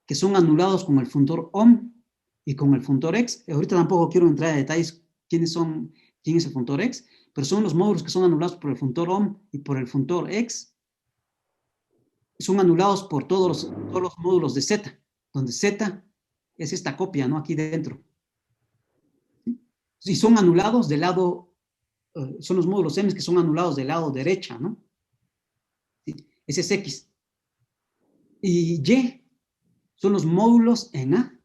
que son anulados con el funtor ohm y con el funtor X. Ahorita tampoco quiero entrar a detalles quién es el funtor X, pero son los módulos que son anulados por el funtor ohm y por el funtor X. Son anulados por todos los módulos de Z, donde Z es esta copia, ¿no? Aquí dentro. Y son anulados del lado, son los módulos M que son anulados del lado derecha, ¿no? ¿Sí? Ese es X. Y Y son los módulos en A,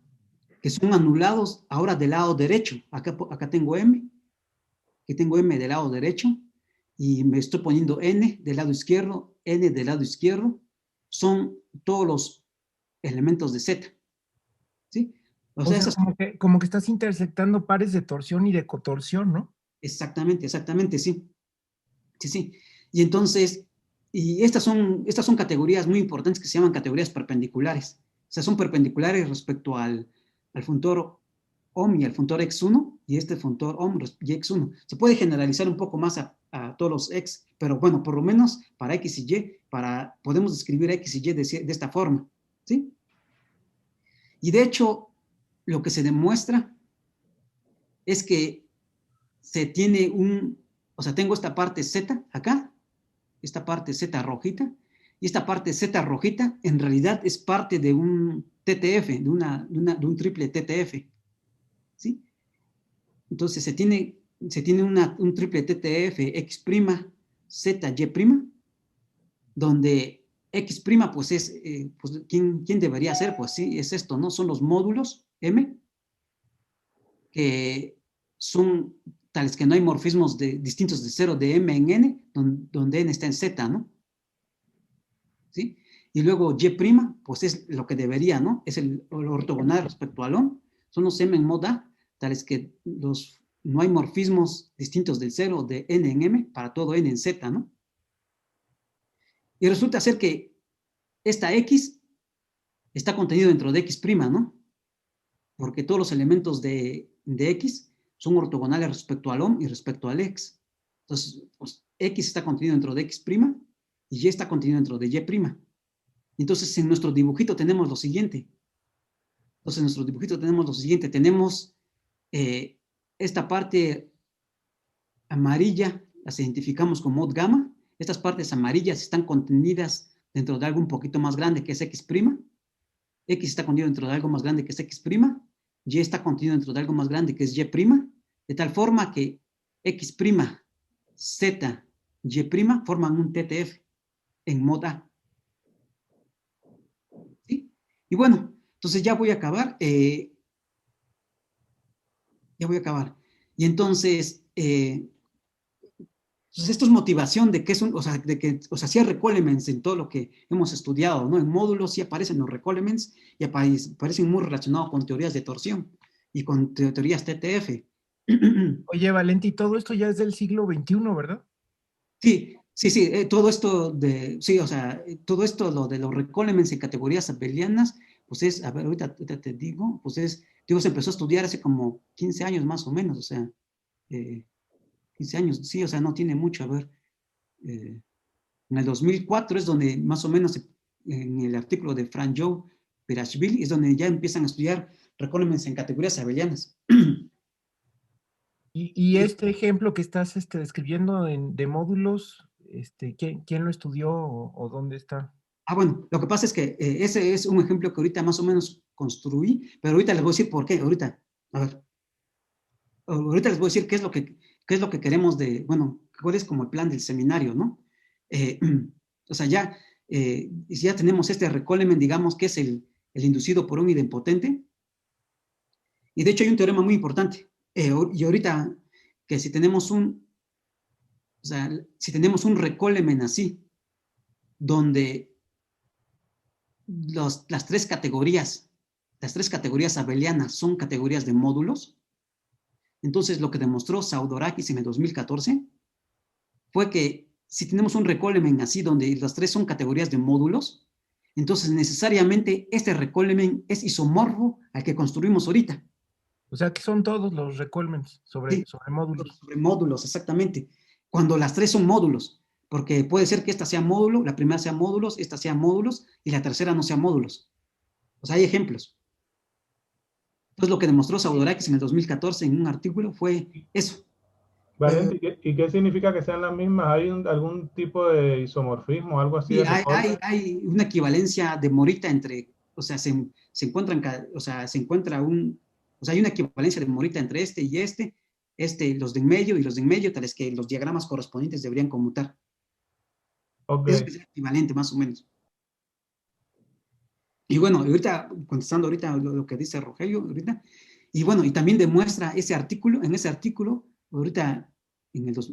que son anulados ahora del lado derecho. Acá tengo M, que tengo M del lado derecho, y me estoy poniendo N del lado izquierdo, N del lado izquierdo, son todos los elementos de Z. ¿Sí? O sea, como que estás intersectando pares de torsión y de cotorsión, ¿no? Exactamente, exactamente, sí. Sí, sí. Y entonces, y estas son categorías muy importantes que se llaman categorías perpendiculares. O sea, son perpendiculares respecto al funtor ohm y al funtor x1, y este funtor ohm y x1. Se puede generalizar un poco más a todos los x, pero bueno, por lo menos para x y y, podemos escribir x y y de esta forma, ¿sí? Y de hecho, lo que se demuestra es que se tiene o sea, tengo esta parte Z acá, esta parte Z rojita, y esta parte Z rojita en realidad es parte de un TTF, de un triple TTF, ¿sí? Entonces se tiene un triple TTF X', Z, Y', donde X' pues es, pues, ¿quién debería ser? Pues sí, es esto, ¿no? Son los módulos M, que son tales que no hay morfismos distintos de 0 de M en N, donde N está en Z, ¿no? ¿Sí? Y luego Y', pues es lo que debería, ¿no? Es el ortogonal respecto al ohm. Son los M en mod A, tales que no hay morfismos distintos del 0 de N en M para todo N en Z, ¿no? Y resulta ser que esta X está contenido dentro de X', ¿no? Porque todos los elementos de X son ortogonales respecto al ohm y respecto al X. Entonces, pues, X está contenido dentro de X' y Y está contenido dentro de Y'. Entonces, en nuestro dibujito tenemos lo siguiente. Tenemos esta parte amarilla, las identificamos como mod gamma. Estas partes amarillas están contenidas dentro de algo un poquito más grande que es X'. X está contenido dentro de algo más grande que es X'. Y está contenido dentro de algo más grande que es Y'. De tal forma que X', Z, Y' forman un TTF en mod A. ¿Sí? Y bueno, entonces ya voy a acabar. Y entonces, pues esto es motivación de que es o sea, sí hay requirements en todo lo que hemos estudiado, ¿no? En módulos sí aparecen los requirements y aparecen muy relacionados con teorías de torsión y con teorías TTF. Oye, Valenti, todo esto ya es del siglo XXI, ¿verdad? Sí, todo esto o sea, todo esto, lo de los requirements en categorías abelianas, pues es, a ver, ahorita te digo, pues es Digo, se empezó a estudiar hace como 15 años más o menos, o sea, 15 años, sí, o sea, no tiene mucho, a ver. En el 2004 es donde más o menos en el artículo de Frank Joe Perashvili es donde ya empiezan a estudiar recólmenes en categorías abelianas. Y este ejemplo que estás describiendo de módulos, ¿quién lo estudió o dónde está? Bueno, lo que pasa es que ese es un ejemplo que ahorita más o menos construí, pero ahorita les voy a decir por qué. Ahorita, a ver, ahorita les voy a decir qué es lo que queremos de, bueno, cuál es como el plan del seminario, ¿no? O sea, ya tenemos este recolemen, digamos, que es el inducido por un idempotente. Y de hecho hay un teorema muy importante. Y ahorita, que si tenemos o sea, si tenemos un recolemen así, donde las tres categorías abelianas son categorías de módulos, entonces lo que demostró Saudorakis en el 2014 fue que si tenemos un recolemen así, donde las tres son categorías de módulos, entonces necesariamente este recolemen es isomorfo al que construimos ahorita. O sea, que son todos los recolmens sobre módulos. Sobre módulos, exactamente. Cuando las tres son módulos, porque puede ser que esta sea módulo, la primera sea módulos, esta sea módulos y la tercera no sea módulos. O sea, hay ejemplos. Entonces, lo que demostró Saudorakis en el 2014 en un artículo fue eso. Valente, ¿y qué significa que sean las mismas? ¿Hay algún tipo de isomorfismo, algo así? Sí, hay una equivalencia de Morita entre, o sea, se encuentran, o sea, hay una equivalencia de Morita entre este y los de en medio y los de en medio, tales que los diagramas correspondientes deberían conmutar. Okay. Eso es equivalente, más o menos. Y bueno, ahorita, contestando ahorita lo que dice Rogelio, ahorita, y bueno, y también demuestra en ese artículo, ahorita,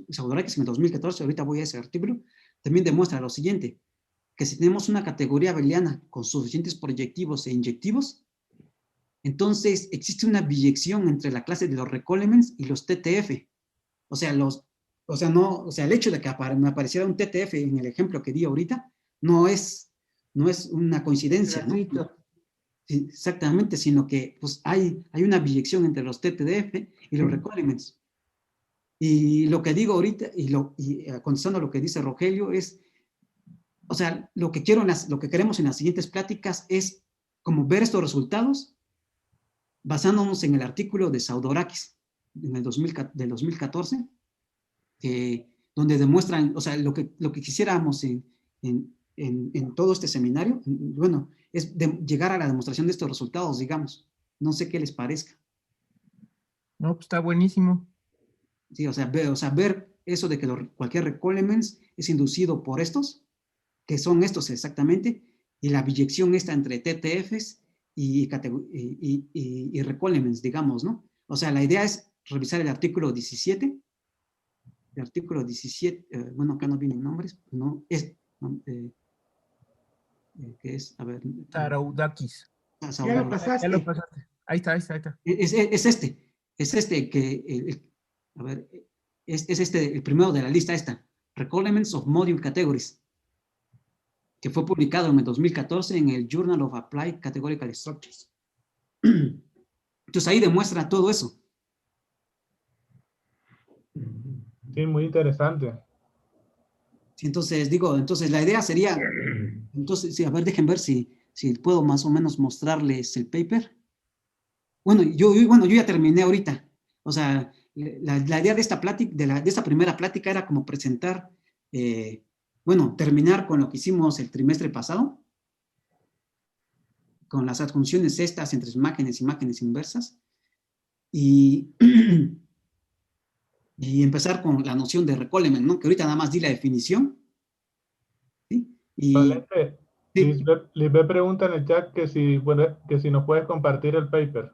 Saudorakis en el 2014, ahorita voy a ese artículo, también demuestra lo siguiente, que si tenemos una categoría abeliana con suficientes proyectivos e inyectivos, entonces existe una biyección entre la clase de los recolemens y los TTF. O sea, el hecho de que me apareciera un TTF en el ejemplo que di ahorita, no es una coincidencia, ¿no? Sí, exactamente, sino que pues, hay una biyección entre los TTF y los recolemens. Y lo que digo ahorita, contestando a lo que dice Rogelio, o sea, lo que queremos en las siguientes pláticas es como ver estos resultados basándonos en el artículo de Saudorakis del 2014, donde demuestran, o sea, lo que quisiéramos en todo este seminario, bueno, es llegar a la demostración de estos resultados, digamos. No sé qué les parezca. No, pues está buenísimo. Sí, o sea, ver eso de que cualquier recolemens es inducido por estos, que son estos exactamente, y la biyección está entre TTFs y recolemens, digamos, ¿no? O sea, la idea es revisar el artículo 17, bueno, acá no vienen nombres, no, que es, a ver. Saudorakis. Ya lo pasaste. Ya lo pasaste. Ahí está. Es este que, a ver, es este, el primero de la lista esta, Recolements of Module Categories, que fue publicado en el 2014 en el Journal of Applied Categorical Structures. Entonces ahí demuestra todo eso. Sí, muy interesante. Sí, entonces la idea sería, entonces, sí, a ver, dejen ver si puedo más o menos mostrarles el paper. Bueno, yo ya terminé ahorita. O sea, la idea de esta plática, de esta primera plática era como presentar, terminar con lo que hicimos el trimestre pasado, con las adjunciones estas entre imágenes inversas, y, y empezar con la noción de recolemen, ¿no? Que ahorita nada más di la definición. ¿Sí? Valente, Sí. Lisbeth pregunta en el chat que si nos puedes compartir el paper.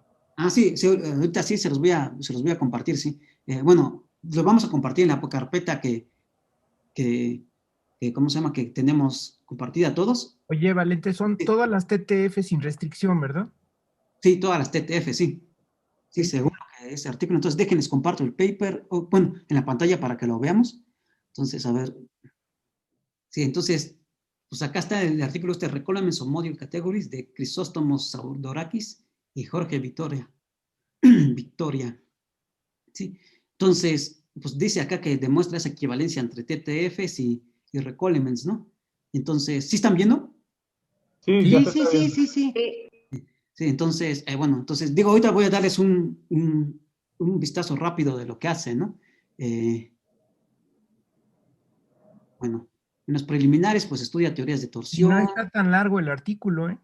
Sí, ahorita sí se los voy a compartir, sí. Los vamos a compartir en la carpeta que ¿cómo se llama? Que tenemos compartida todos. Oye, Valente, son todas las TTF sin restricción, ¿verdad? Sí, todas las TTF, sí. Sí, según ese artículo. Entonces, déjenles comparto el paper, en la pantalla para que lo veamos. Entonces, a ver. Sí, entonces, pues acá está el artículo Recolements of Module Categories de Crisóstomos Saudorakis y Jorge Vitoria. Victoria. ¿Sí? Entonces, pues dice acá que demuestra esa equivalencia entre TTFs y Recolements, ¿no? Entonces, ¿sí están viendo? Sí, ya Sí, se sí, está sí, viendo. sí, sí. Sí, entonces, bueno, entonces digo, ahorita voy a darles un vistazo rápido de lo que hace, ¿no? Bueno, en los preliminares, pues estudia teorías de Y no torsión. está tan largo el artículo, ¿eh?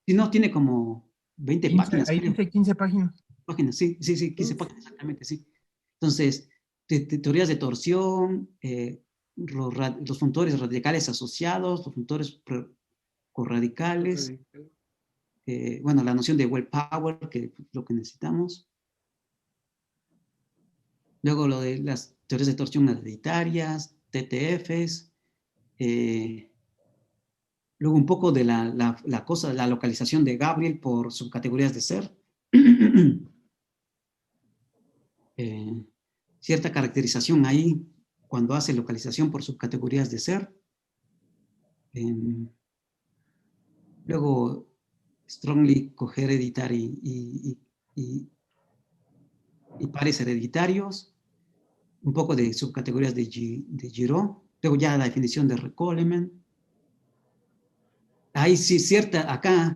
Si no, tiene como 20 15, páginas, ahí creo. dice 15 páginas. Páginas, sí, sí, sí, 15 páginas, exactamente, sí. Entonces, teorías de torsión, los funtores radicales asociados, los funtores corradicales, bueno, la noción de well power, que es lo que necesitamos. Luego lo de las teorías de torsión hereditarias, TTFs, luego un poco de la cosa, la localización de Gabriel por subcategorías de ser. Cierta caracterización ahí cuando hace localización por subcategorías de ser. Luego, strongly cohereditary y pares hereditarios. Un poco de subcategorías de Giraud. Luego ya la definición de Recoleman. Ahí sí, cierta, acá,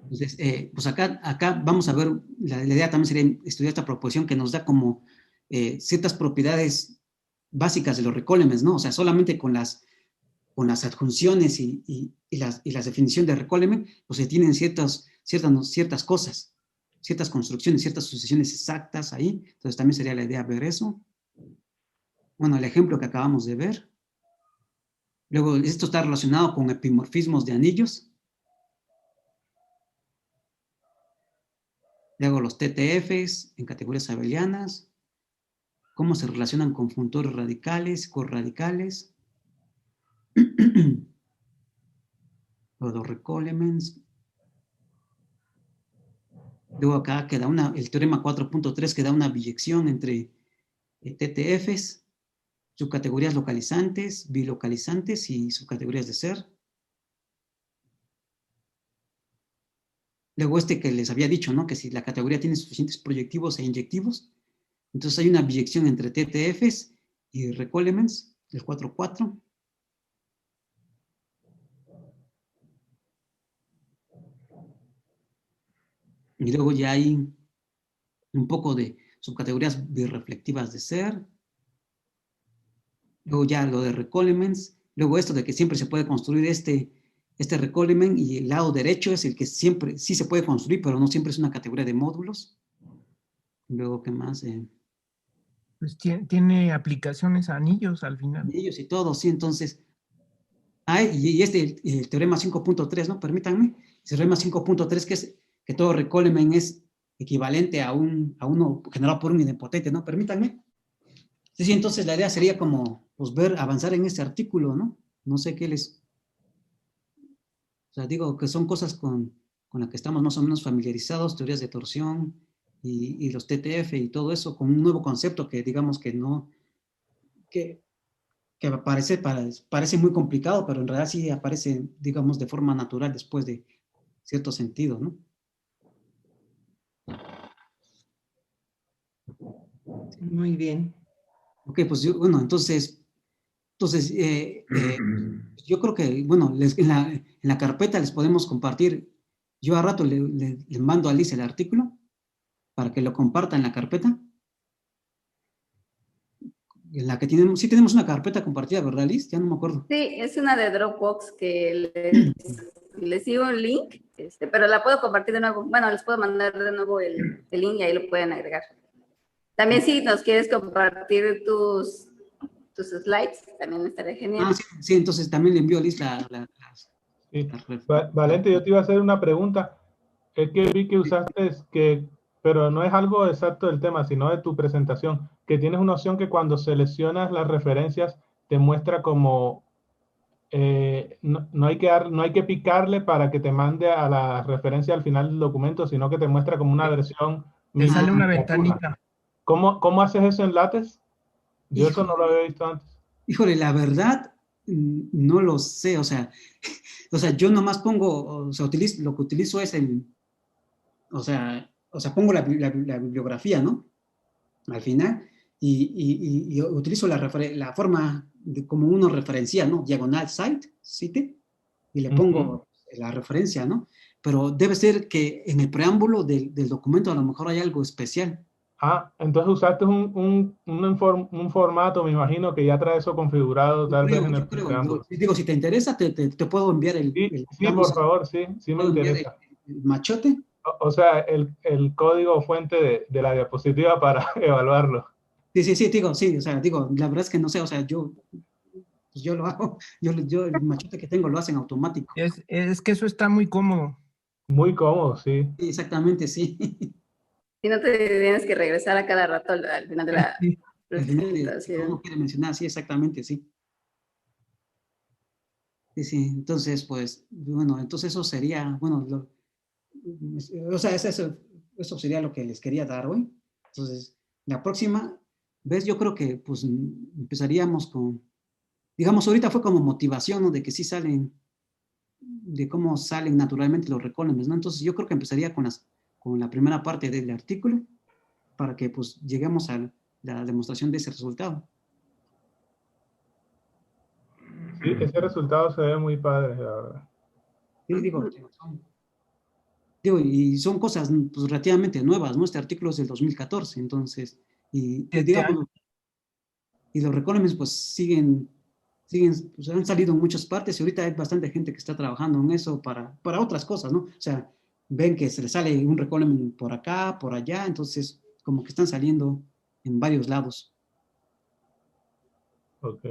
entonces, pues acá vamos a ver, la idea también sería estudiar esta proposición que nos da como ciertas propiedades básicas de los recolements, ¿no? O sea, solamente con las adjunciones y las definiciones de recolement, pues se tienen ciertas cosas, ciertas construcciones, ciertas sucesiones exactas ahí. Entonces también sería la idea ver eso. Bueno, el ejemplo que acabamos de ver. Luego, esto está relacionado con epimorfismos de anillos. Luego los TTFs en categorías abelianas. Cómo se relacionan con funtores radicales, corradicales. Los recolements. Luego acá queda el teorema 4.3 que da una biyección entre TTFs, subcategorías localizantes, bilocalizantes y subcategorías de ser. Luego que les había dicho, ¿no? Que si la categoría tiene suficientes proyectivos e inyectivos, entonces hay una biyección entre TTFs y recolements, el 4.4. Y luego ya hay un poco de subcategorías birreflectivas de ser. Luego ya lo de recolements. Luego esto de que siempre se puede construir este recolement y el lado derecho es el que siempre sí se puede construir, pero no siempre es una categoría de módulos. Luego, ¿qué más? Pues tiene aplicaciones a anillos al final. Ellos y todo, sí, entonces. Y el teorema 5.3, ¿no? Permítanme. El teorema 5.3 que es que todo recolement es equivalente a uno generado por un idempotente, ¿no? Permítanme. Sí, entonces la idea sería como, pues, avanzar en este artículo, ¿no? No sé qué les... O sea, digo que son cosas con las que estamos más o menos familiarizados, teorías de torsión y los TTF y todo eso, con un nuevo concepto que digamos que no, que parece muy complicado, pero en realidad sí aparece, digamos, de forma natural después de cierto sentido, ¿no? Muy bien. Ok, pues bueno, entonces yo creo que, bueno, en la carpeta les podemos compartir. Yo a rato le mando a Liz el artículo para que lo comparta en la carpeta. En la que sí tenemos una carpeta compartida, ¿verdad, Liz? Ya no me acuerdo. Sí, es una de Dropbox que les sigo un link, pero la puedo compartir de nuevo. Bueno, les puedo mandar de nuevo el link y ahí lo pueden agregar. También si nos quieres compartir tus slides, también estaría genial. Ah, sí, entonces también le envío a Liz Sí. Valente, yo te iba a hacer una pregunta. Es que vi que usaste pero no es algo exacto del tema, sino de tu presentación, que tienes una opción que cuando seleccionas las referencias te muestra como no hay que picarle para que te mande a la referencia al final del documento, sino que te muestra como una versión Te sale una miniatura. ventanita. ¿Cómo haces eso en LaTeX? Yo eso no lo había visto antes. Híjole, la verdad, no lo sé, o sea, yo nomás pongo, o sea, lo que utilizo es o sea, o sea, pongo la bibliografía, ¿no? Al final, y utilizo la forma de como uno referencia, ¿no? Diagonal cite, y le pongo la referencia, ¿no? Pero debe ser que en el preámbulo del documento a lo mejor hay algo especial. Ah, entonces usaste un formato, me imagino, que ya trae eso configurado, tal vez en el preámbulo. Digo, si te interesa, te puedo enviar sí, por favor, sí me interesa. El machote. O sea, el código fuente de la diapositiva para evaluarlo. Sí, digo, sí, o sea, digo, la verdad es que no sé, o sea, yo lo hago, yo el machote que tengo lo hacen automático. Es que eso está muy cómodo. Muy cómodo, sí. Sí, exactamente, sí. Y no te tienes que regresar a cada rato al final de la presentación. Como quiere mencionar, sí, exactamente, sí. Sí, entonces, pues, bueno, entonces eso sería, bueno, o sea, eso sería lo que les quería dar hoy. Entonces, la próxima vez yo creo que, pues, empezaríamos con, digamos, ahorita fue como motivación, ¿no? De que sí salen, de cómo salen naturalmente los recólmenes, ¿no? Entonces, yo creo que empezaría con la primera parte del artículo para que, pues, lleguemos a la demostración de ese resultado. Sí, ese resultado se ve muy padre, la verdad. Sí, digo, y son cosas pues, relativamente nuevas, ¿no? Este artículo es del 2014, entonces, y digamos, y los recólmenes pues siguen, pues han salido en muchas partes y ahorita hay bastante gente que está trabajando en eso para otras cosas, ¿no? O sea, ven que se les sale un recólmen por acá, por allá, entonces como que están saliendo en varios lados. Ok.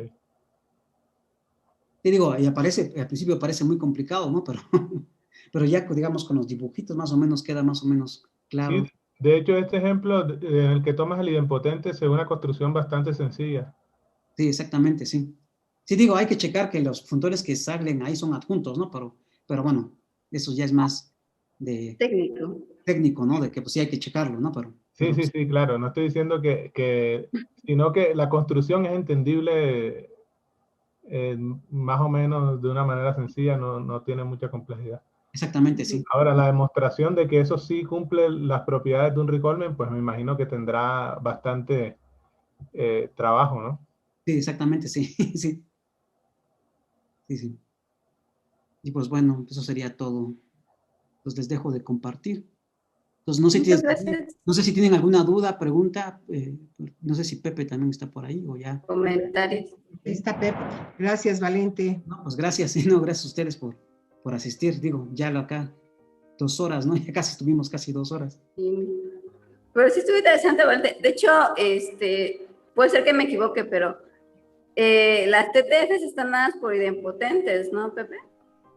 Te digo, y al principio parece muy complicado, ¿no? Pero ya, digamos, con los dibujitos más o menos queda más o menos claro. Sí, de hecho, este ejemplo en el que tomas el idempotente se ve una construcción bastante sencilla. Sí, exactamente, sí. Sí, digo, hay que checar que los funtores que salen ahí son adjuntos, ¿no? Pero bueno, eso ya es más de técnico, ¿no? De que pues sí hay que checarlo, ¿no? Sí, claro. No estoy diciendo sino que la construcción es entendible más o menos de una manera sencilla, no tiene mucha complejidad. Exactamente, sí. Ahora, la demostración de que eso sí cumple las propiedades de un recólmen, pues me imagino que tendrá bastante trabajo, ¿no? Sí, exactamente, sí. Sí. Y pues bueno, eso sería todo. Pues les dejo de compartir. Entonces, no sé si tienen alguna duda, pregunta. No sé si Pepe también está por ahí o ya. Comentarios. Está Pepe. Gracias, Valente. No, pues gracias, no, gracias a ustedes por asistir. Digo, ya lo acá 2 horas, ¿no? Ya casi estuvimos casi 2 horas. Sí. Pero sí estuvo interesante, Valente. De hecho, puede ser que me equivoque, pero las TTFs están dadas por idempotentes, ¿no, Pepe?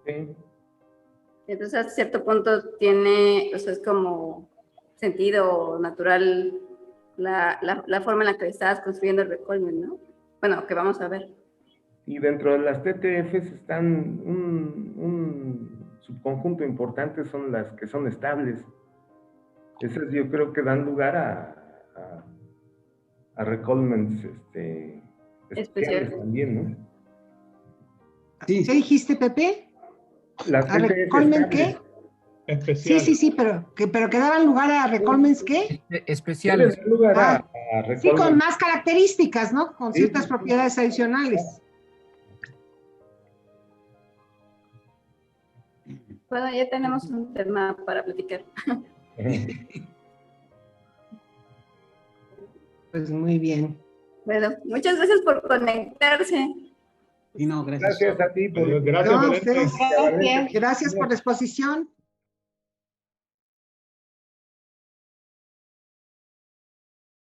Sí. Entonces, hasta cierto punto tiene, o sea, es como sentido natural la forma en la que estabas construyendo el recólmen, ¿no? Bueno, que vamos a ver. Y dentro de las TTFs están un subconjunto importante, son las que son estables. Esas yo creo que dan lugar a recólmenes especiales también, ¿no? Sí. ¿Qué dijiste, Pepe? Las ¿A recólmen qué? Especiales. Sí, pero que daban lugar a recólmenes ¿qué? Especiales. Dan lugar a Sí, con recólmenes. más características, ¿no? Con ciertas propiedades adicionales. Bueno, ya tenemos un tema para platicar. Pues muy bien. Bueno, muchas gracias por conectarse. Y no, gracias. Gracias a ti. Gracias, No, Valente. gracias por la exposición.